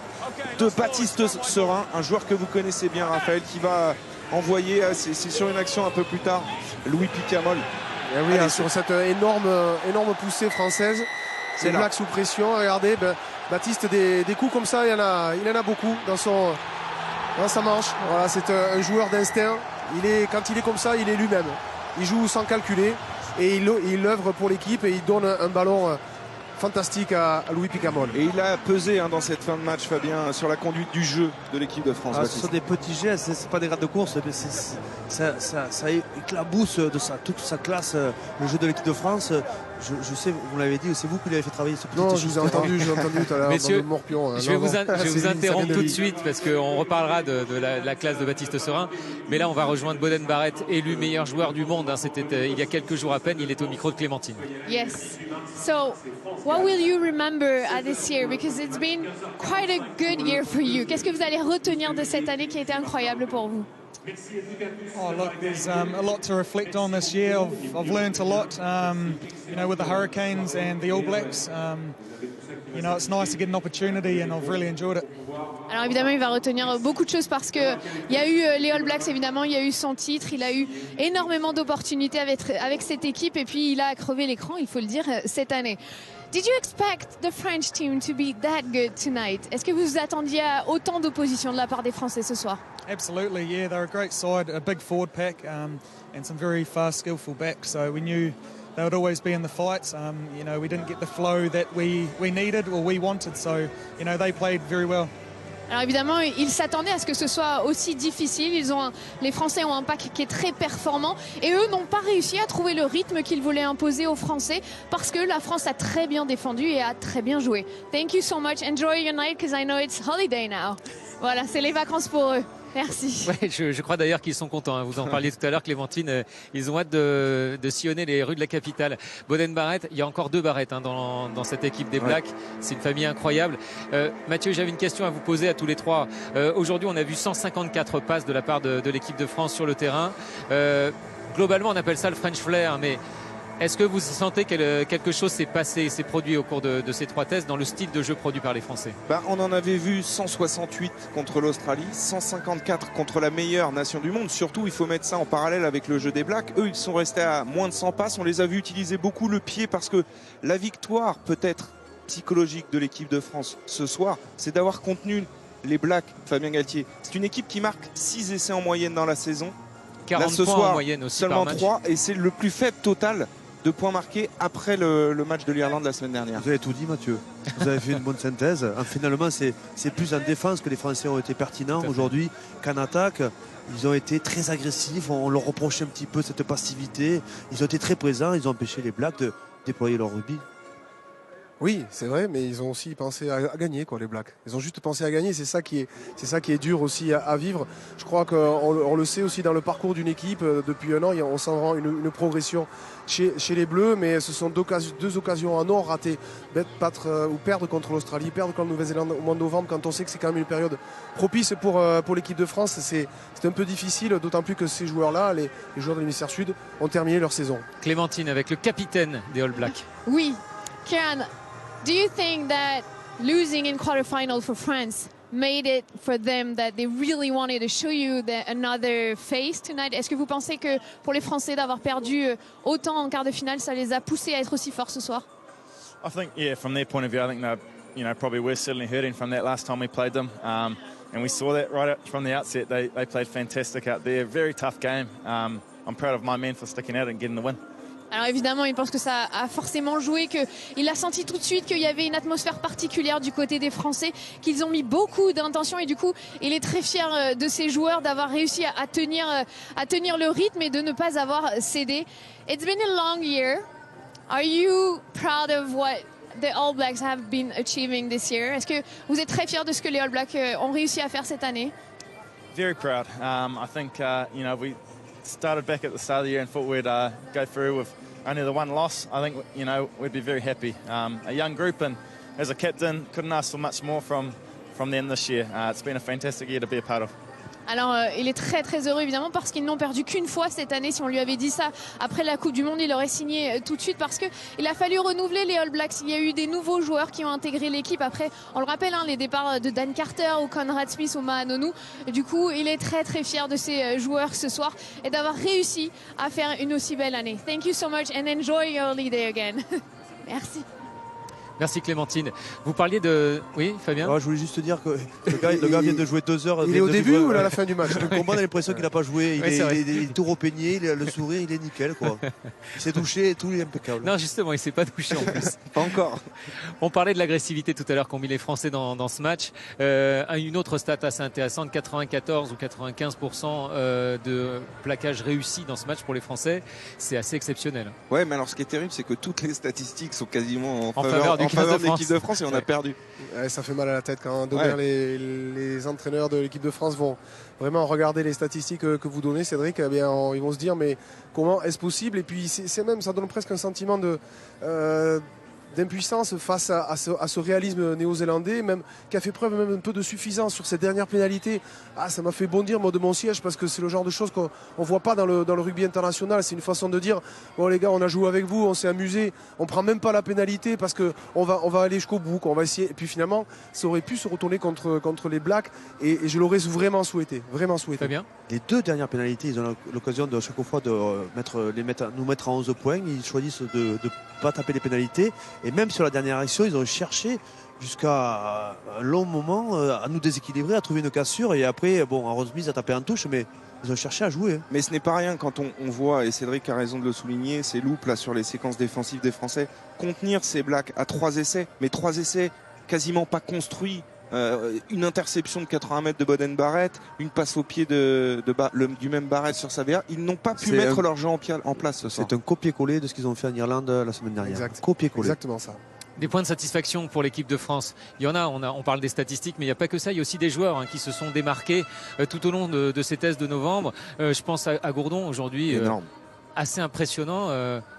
de Baptiste Serin, un joueur que vous connaissez bien, Raphaël, qui va envoyé, c'est sur une action un peu plus tard, Louis Picamol.
Et oui, sur cette énorme poussée française, c'est Black sous pression. Regardez, Baptiste, des coups comme ça, il en a beaucoup dans sa manche. Voilà, c'est un joueur d'instinct. Quand il est comme ça, il est lui-même. Il joue sans calculer et il œuvre pour l'équipe et il donne un ballon fantastique à Louis Picamol.
Et il a pesé dans cette fin de match, Fabien, sur la conduite du jeu de l'équipe de France.
Ce sont des petits gestes, c'est pas des grades de course, mais ça éclabousse de toute sa classe le jeu de l'équipe de France. Je sais, vous l'avez dit, c'est vous qui l'avez fait travailler ce petit.
Non, je vous ai entendu tout à l'heure.
Messieurs,
Morpion.
je vais vous interrompre tout de suite parce qu'on reparlera de la classe de Baptiste Serin. Mais là, on va rejoindre Boden Barrett, élu meilleur joueur du monde. C'était il y a quelques jours à peine. Il est au micro de Clémentine.
Yes. So, what will you remember this year? Because it's been quite a good year for you. Qu'est-ce que vous allez retenir de cette année qui a été incroyable pour vous?
Oh, look, there's a lot to reflect on this year. I've learned a lot, with the Hurricanes and the All Blacks. It's nice to get an opportunity and I've really enjoyed it.
Alors évidemment, il va retenir beaucoup de choses parce qu'il y a eu les All Blacks, évidemment, il y a eu son titre, il a eu énormément d'opportunités avec cette équipe et puis il a crevé l'écran, il faut le dire, cette année. Did you expect the French team to be that good tonight? Est-ce que vous vous attendiez à autant d'opposition de la part des Français ce soir?
Absolutely, yeah. They're a great side, a big forward pack, and some very fast, skillful backs. So we knew they would always be in the fights. We didn't get the flow that we needed or we wanted. So, they played very well.
Alors évidemment, ils s'attendaient à ce que ce soit aussi difficile. Les Français ont un pack qui est très performant et eux n'ont pas réussi à trouver le rythme qu'ils voulaient imposer aux Français parce que la France a très bien défendu et a très bien joué. Thank you so much. Enjoy your night because I know it's holiday now. Voilà, c'est les vacances pour eux. Merci.
Ouais, je crois d'ailleurs qu'ils sont contents. Vous en parliez tout à l'heure, Clémentine. Ils ont hâte de sillonner les rues de la capitale. Boden Barrett, il y a encore 2 Barrett dans cette équipe des Blacks. C'est une famille incroyable. Mathieu, j'avais une question à vous poser à tous les trois. Aujourd'hui, on a vu 154 passes de la part de l'équipe de France sur le terrain. Globalement, on appelle ça le French Flair, mais est-ce que vous sentez que quelque chose s'est produit au cours de ces 3 tests dans le style de jeu produit par les Français?
On en avait vu 168 contre l'Australie, 154 contre la meilleure nation du monde. Surtout, il faut mettre ça en parallèle avec le jeu des Blacks. Eux, ils sont restés à moins de 100 passes. On les a vus utiliser beaucoup le pied parce que la victoire, peut-être psychologique de l'équipe de France ce soir, c'est d'avoir contenu les Blacks, Fabien Galtier. C'est une équipe qui marque 6 essais en moyenne dans la saison.
40
Là, ce
points
soir,
en moyenne aussi
seulement
par match.
3 et c'est le plus faible total de points marqués après le match de l'Irlande la semaine dernière.
Vous avez tout dit, Mathieu. Vous avez fait une bonne synthèse. Finalement, c'est plus en défense que les Français ont été pertinents aujourd'hui qu'en attaque. Ils ont été très agressifs. On leur reprochait un petit peu cette passivité. Ils ont été très présents. Ils ont empêché les Blacks de déployer leur rugby.
Oui, c'est vrai, mais ils ont aussi pensé à gagner, les Blacks. Ils ont juste pensé à gagner. C'est ça qui est dur aussi à vivre. Je crois qu'on le sait aussi dans le parcours d'une équipe. Depuis un an, on sent vraiment une progression chez les Bleus, mais ce sont 2 occasions en or ratées. Ou perdre contre l'Australie, perdre contre la Nouvelle-Zélande au mois de novembre, quand on sait que c'est quand même une période propice pour l'équipe de France. C'est un peu difficile, d'autant plus que ces joueurs-là, les joueurs de l'hémisphère sud, ont terminé leur saison.
Clémentine, avec le capitaine des All Blacks.
Oui, Kieran. Do you think that losing in quarterfinal for France made it for them that they really wanted to show you another face tonight? Est-ce que vous pensez que pour les Français d'avoir perdu autant en quart de finale, ça les a poussés à être aussi forts ce soir?
I think, yeah, from their point of view, I think they, probably were certainly hurting from that last time we played them, and we saw that right from the outset. They played fantastic out there, very tough game. I'm proud of my men for sticking out and getting the win.
Alors évidemment, il pense que ça a forcément joué, qu'il a senti tout de suite qu'il y avait une atmosphère particulière du côté des Français, qu'ils ont mis beaucoup d'intention et du coup, il est très fier de ses joueurs d'avoir réussi à tenir le rythme et de ne pas avoir cédé. It's been a long year. Are you proud of what the All Blacks have been achieving this year? Est-ce que vous êtes très fier de ce que les All Blacks ont réussi à faire cette année?
Very proud. I think, we started back at the start of the year and thought we'd go through with only the 1 loss. I think, we'd be very happy. A young group, and as a captain, couldn't ask for much more from them this year. It's been a fantastic year to be a part of.
Alors il est très très heureux évidemment parce qu'ils n'ont perdu qu'une fois cette année. Si on lui avait dit ça après la Coupe du Monde, il aurait signé tout de suite parce qu'il a fallu renouveler les All Blacks. Il y a eu des nouveaux joueurs qui ont intégré l'équipe. Après, on le rappelle, les départs de Dan Carter ou Conrad Smith ou Ma'a Nonu. Du coup, il est très très fier de ses joueurs ce soir et d'avoir réussi à faire une aussi belle année. Thank you so much and enjoy your holiday day again. Merci.
Merci Clémentine. Vous parliez de... Oui, Fabien?
Je voulais juste te dire que le gars vient de jouer 2 heures.
Il est au début ou à la fin du match?
On a l'impression qu'il n'a pas joué. Il est tout repeigné, il a le sourire, il est nickel, quoi. Il s'est douché et tout, il est impeccable.
Non, justement, il ne s'est pas douché en plus.
Pas encore.
On parlait de l'agressivité tout à l'heure qu'ont mis les Français dans ce match. Une autre stat assez intéressante, 94 ou 95% de plaquage réussi dans ce match pour les Français. C'est assez exceptionnel.
Ouais, mais alors ce qui est terrible, c'est que toutes les statistiques sont quasiment
en faveur de
l'équipe de France et on a perdu.
Ouais, ça fait mal à la tête quand les entraîneurs de l'équipe de France vont vraiment regarder les statistiques que vous donnez, Cédric. Eh bien, ils vont se dire mais comment est-ce possible? Et puis ça donne presque un sentiment d'impuissance face à ce réalisme néo-zélandais, même qui a fait preuve même un peu de suffisance sur ces dernières pénalités. Ça m'a fait bondir moi de mon siège parce que c'est le genre de choses qu'on ne voit pas dans le rugby international. C'est une façon de dire bon les gars, on a joué avec vous, on s'est amusé, on prend même pas la pénalité parce que on va aller jusqu'au bout, qu'on va essayer. Et puis finalement, ça aurait pu se retourner contre les Blacks et je l'aurais vraiment souhaité, Très
bien.
Les 2 dernières pénalités, ils ont l'occasion de chaque fois de nous mettre à 11 points. Ils choisissent de pas taper les pénalités. Et même sur la dernière action, ils ont cherché jusqu'à un long moment à nous déséquilibrer, à trouver une cassure. Et après, en remise, à taper en touche, mais ils ont cherché à jouer.
Mais ce n'est pas rien quand on voit, et Cédric a raison de le souligner, ces loupes là sur les séquences défensives des Français, contenir ces Blacks à 3 essais, mais 3 essais quasiment pas construits. Une interception de 80 mètres de Boden Barrett, une passe au pied du même Barrett sur Savea. Ils n'ont pas pu mettre leur jeu en place ce soir.
C'est un copier-coller de ce qu'ils ont fait en Irlande la semaine dernière.
Exact.
Copier-coller.
Exactement ça.
Des points de satisfaction pour l'équipe de France. Il y en a, on parle des statistiques, mais il n'y a pas que ça. Il y a aussi des joueurs qui se sont démarqués tout au long de ces tests de novembre. Je pense à Gourdon aujourd'hui. Assez impressionnant,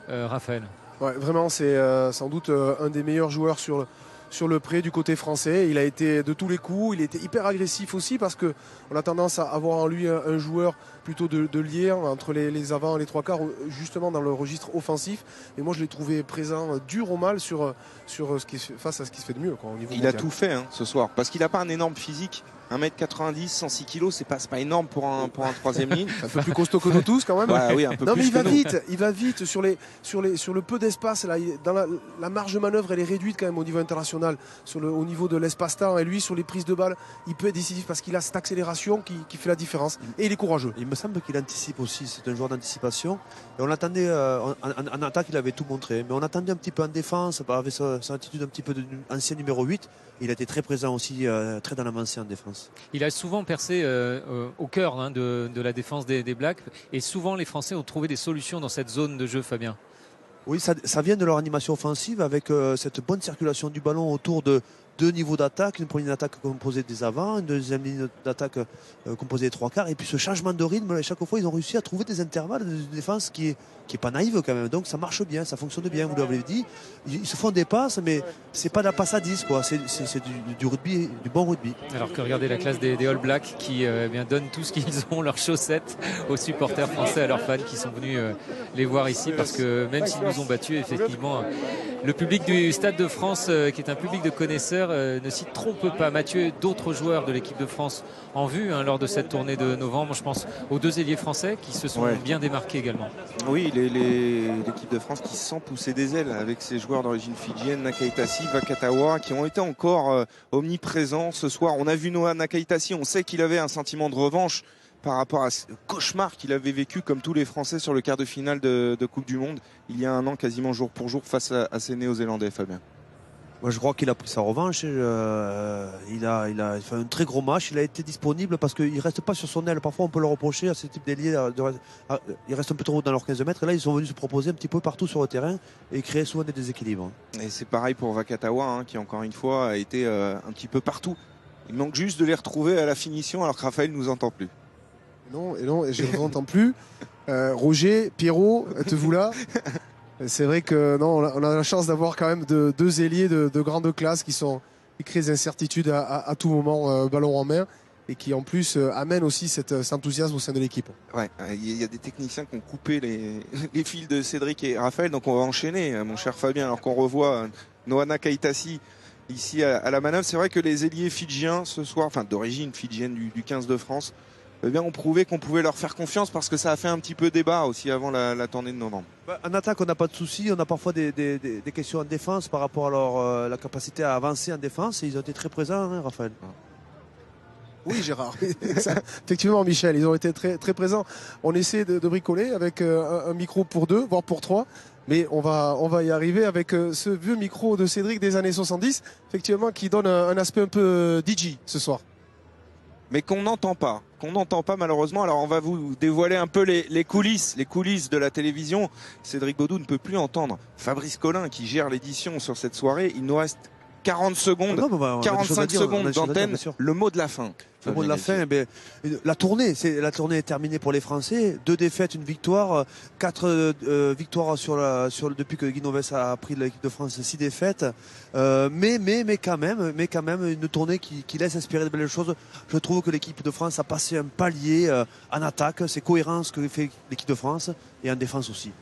Raphaël.
Ouais, vraiment, c'est sans doute un des meilleurs joueurs sur le pré du côté français. Il a été de tous les coups, il était hyper agressif aussi parce qu'on a tendance à avoir en lui un joueur plutôt de lien entre les avants et les 3 quarts, justement dans le registre offensif. Et moi je l'ai trouvé présent dur au mal face à ce qui se fait de mieux au niveau
mondial. A tout fait ce soir parce qu'il n'a pas un énorme physique. 1m90, 106 kg, c'est pas énorme pour un troisième ligne.
Un peu plus costaud que nous tous quand même.
Oui, un peu
non
plus
mais il va vite sur le peu d'espace là. Dans la marge de manœuvre, elle est réduite quand même au niveau international, au niveau de l'espace-temps. Et lui, sur les prises de balles, il peut être décisif parce qu'il a cette accélération qui fait la différence. Et il est courageux.
Il me semble qu'il anticipe aussi. C'est un joueur d'anticipation. Et on l'attendait en attaque, il avait tout montré. Mais on attendait un petit peu en défense, avec son attitude un petit peu d'ancien numéro 8. Il a été très présent aussi, très dans l'avancée en défense.
Il a souvent percé au cœur de la défense des Blacks. Et souvent, les Français ont trouvé des solutions dans cette zone de jeu, Fabien.
Oui, ça vient de leur animation offensive avec cette bonne circulation du ballon autour de 2 niveaux d'attaque. Une première attaque composée des avants, une deuxième ligne d'attaque composée des 3 quarts. Et puis ce changement de rythme, chaque fois, ils ont réussi à trouver des intervalles de défense qui est pas naïve quand même. Donc ça marche bien, ça fonctionne bien, vous l'avez dit. Ils se font des passes, mais c'est pas de la passe à 10, quoi. C'est du rugby, du bon rugby.
Alors que regardez la classe des All Blacks qui donnent tout ce qu'ils ont, leurs chaussettes, aux supporters français, à leurs fans qui sont venus les voir ici. Parce que même s'ils nous ont battus, effectivement, le public du Stade de France, qui est un public de connaisseurs, ne s'y trompe pas. Mathieu, d'autres joueurs de l'équipe de France en vue lors de cette tournée de novembre. Je pense aux 2 ailiers français qui se sont bien démarqués également.
Oui, l'équipe de France qui sent pousser des ailes avec ses joueurs d'origine fidjienne, Nakaitasi, Vakatawa, qui ont été encore omniprésents ce soir. On a vu Noah Nakaitasi, on sait qu'il avait un sentiment de revanche par rapport à ce cauchemar qu'il avait vécu comme tous les Français sur le quart de finale de Coupe du Monde il y a un an, quasiment jour pour jour face à ces Néo-Zélandais, Fabien.
Moi, je crois qu'il a pris sa revanche. Il a fait un très gros match. Il a été disponible parce qu'il ne reste pas sur son aile. Parfois, on peut le reprocher à ce type d'ailier. Ils restent un peu trop dans leurs 15 mètres. Et là, ils sont venus se proposer un petit peu partout sur le terrain et créer souvent des déséquilibres.
Et c'est pareil pour Vakatawa, qui encore une fois a été un petit peu partout. Il manque juste de les retrouver à la finition alors que Raphaël ne nous entend plus.
Non, et je ne vous entends plus. Roger, Pierrot, êtes-vous là? C'est vrai que non, on a la chance d'avoir quand même 2 ailiers de grande classe qui créent des incertitudes à tout moment, ballon en main. et qui en plus amène aussi cet enthousiasme au sein de l'équipe.
Ouais, il y a des techniciens qui ont coupé les fils de Cédric et Raphaël, donc on va enchaîner, mon cher Fabien, alors qu'on revoit Noana Kaitasi ici à la manœuvre. C'est vrai que les ailiers fidjiens ce soir, enfin d'origine fidjienne du 15 de France, eh bien, ont prouvé qu'on pouvait leur faire confiance parce que ça a fait un petit peu débat aussi avant la tournée de novembre.
En attaque, on n'a pas de soucis. On a parfois des questions en défense par rapport à la capacité à avancer en défense. Et ils ont été très présents, hein, Raphaël.
Oui, Gérard. Effectivement, Michel, ils ont été très, très présents. On essaie de bricoler avec un micro pour 2, voire pour 3. Mais on va y arriver avec ce vieux micro de Cédric des années 70, effectivement, qui donne un aspect un peu DJ ce soir.
Mais qu'on n'entend pas malheureusement. Alors on va vous dévoiler un peu les coulisses de la télévision. Cédric Baudou ne peut plus entendre Fabrice Collin qui gère l'édition sur cette soirée. Il nous reste 40 secondes, 45 secondes d'antenne, le mot de la fin.
Le mot de la fin, la tournée est terminée pour les Français. 2 défaites, 1 victoire, 4 victoires depuis que Guy Novès a pris l'équipe de France, 6 défaites. Mais quand même, une tournée qui laisse espérer de belles choses. Je trouve que l'équipe de France a passé un palier en attaque. C'est cohérent ce que fait l'équipe de France et en défense aussi.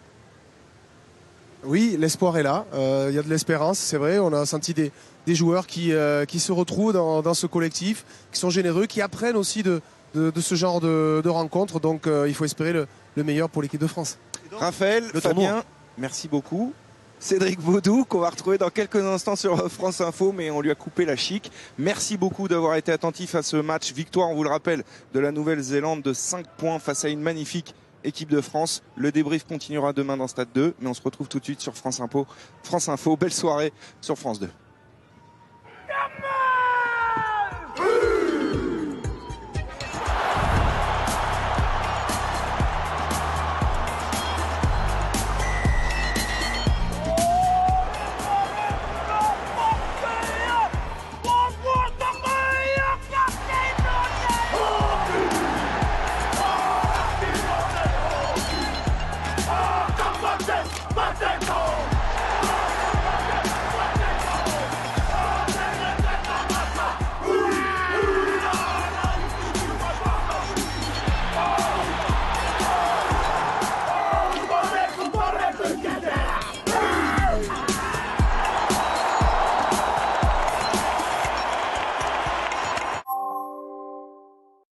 Oui, l'espoir est là. Il y a de l'espérance, c'est vrai. On a senti des joueurs qui se retrouvent dans ce collectif, qui sont généreux, qui apprennent aussi de ce genre de rencontres. Donc il faut espérer le meilleur pour l'équipe de France.
Raphaël, Fabien, merci beaucoup. Cédric Baudou, qu'on va retrouver dans quelques instants sur France Info, mais on lui a coupé la chic. Merci beaucoup d'avoir été attentif à ce match. Victoire, on vous le rappelle, de la Nouvelle-Zélande de 5 points face à une magnifique équipe de France. Le débrief continuera demain dans Stade 2, mais on se retrouve tout de suite sur France Info. France Info, belle soirée sur France 2.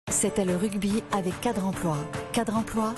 C'était le rugby avec Cadre Emploi. Cadre Emploi,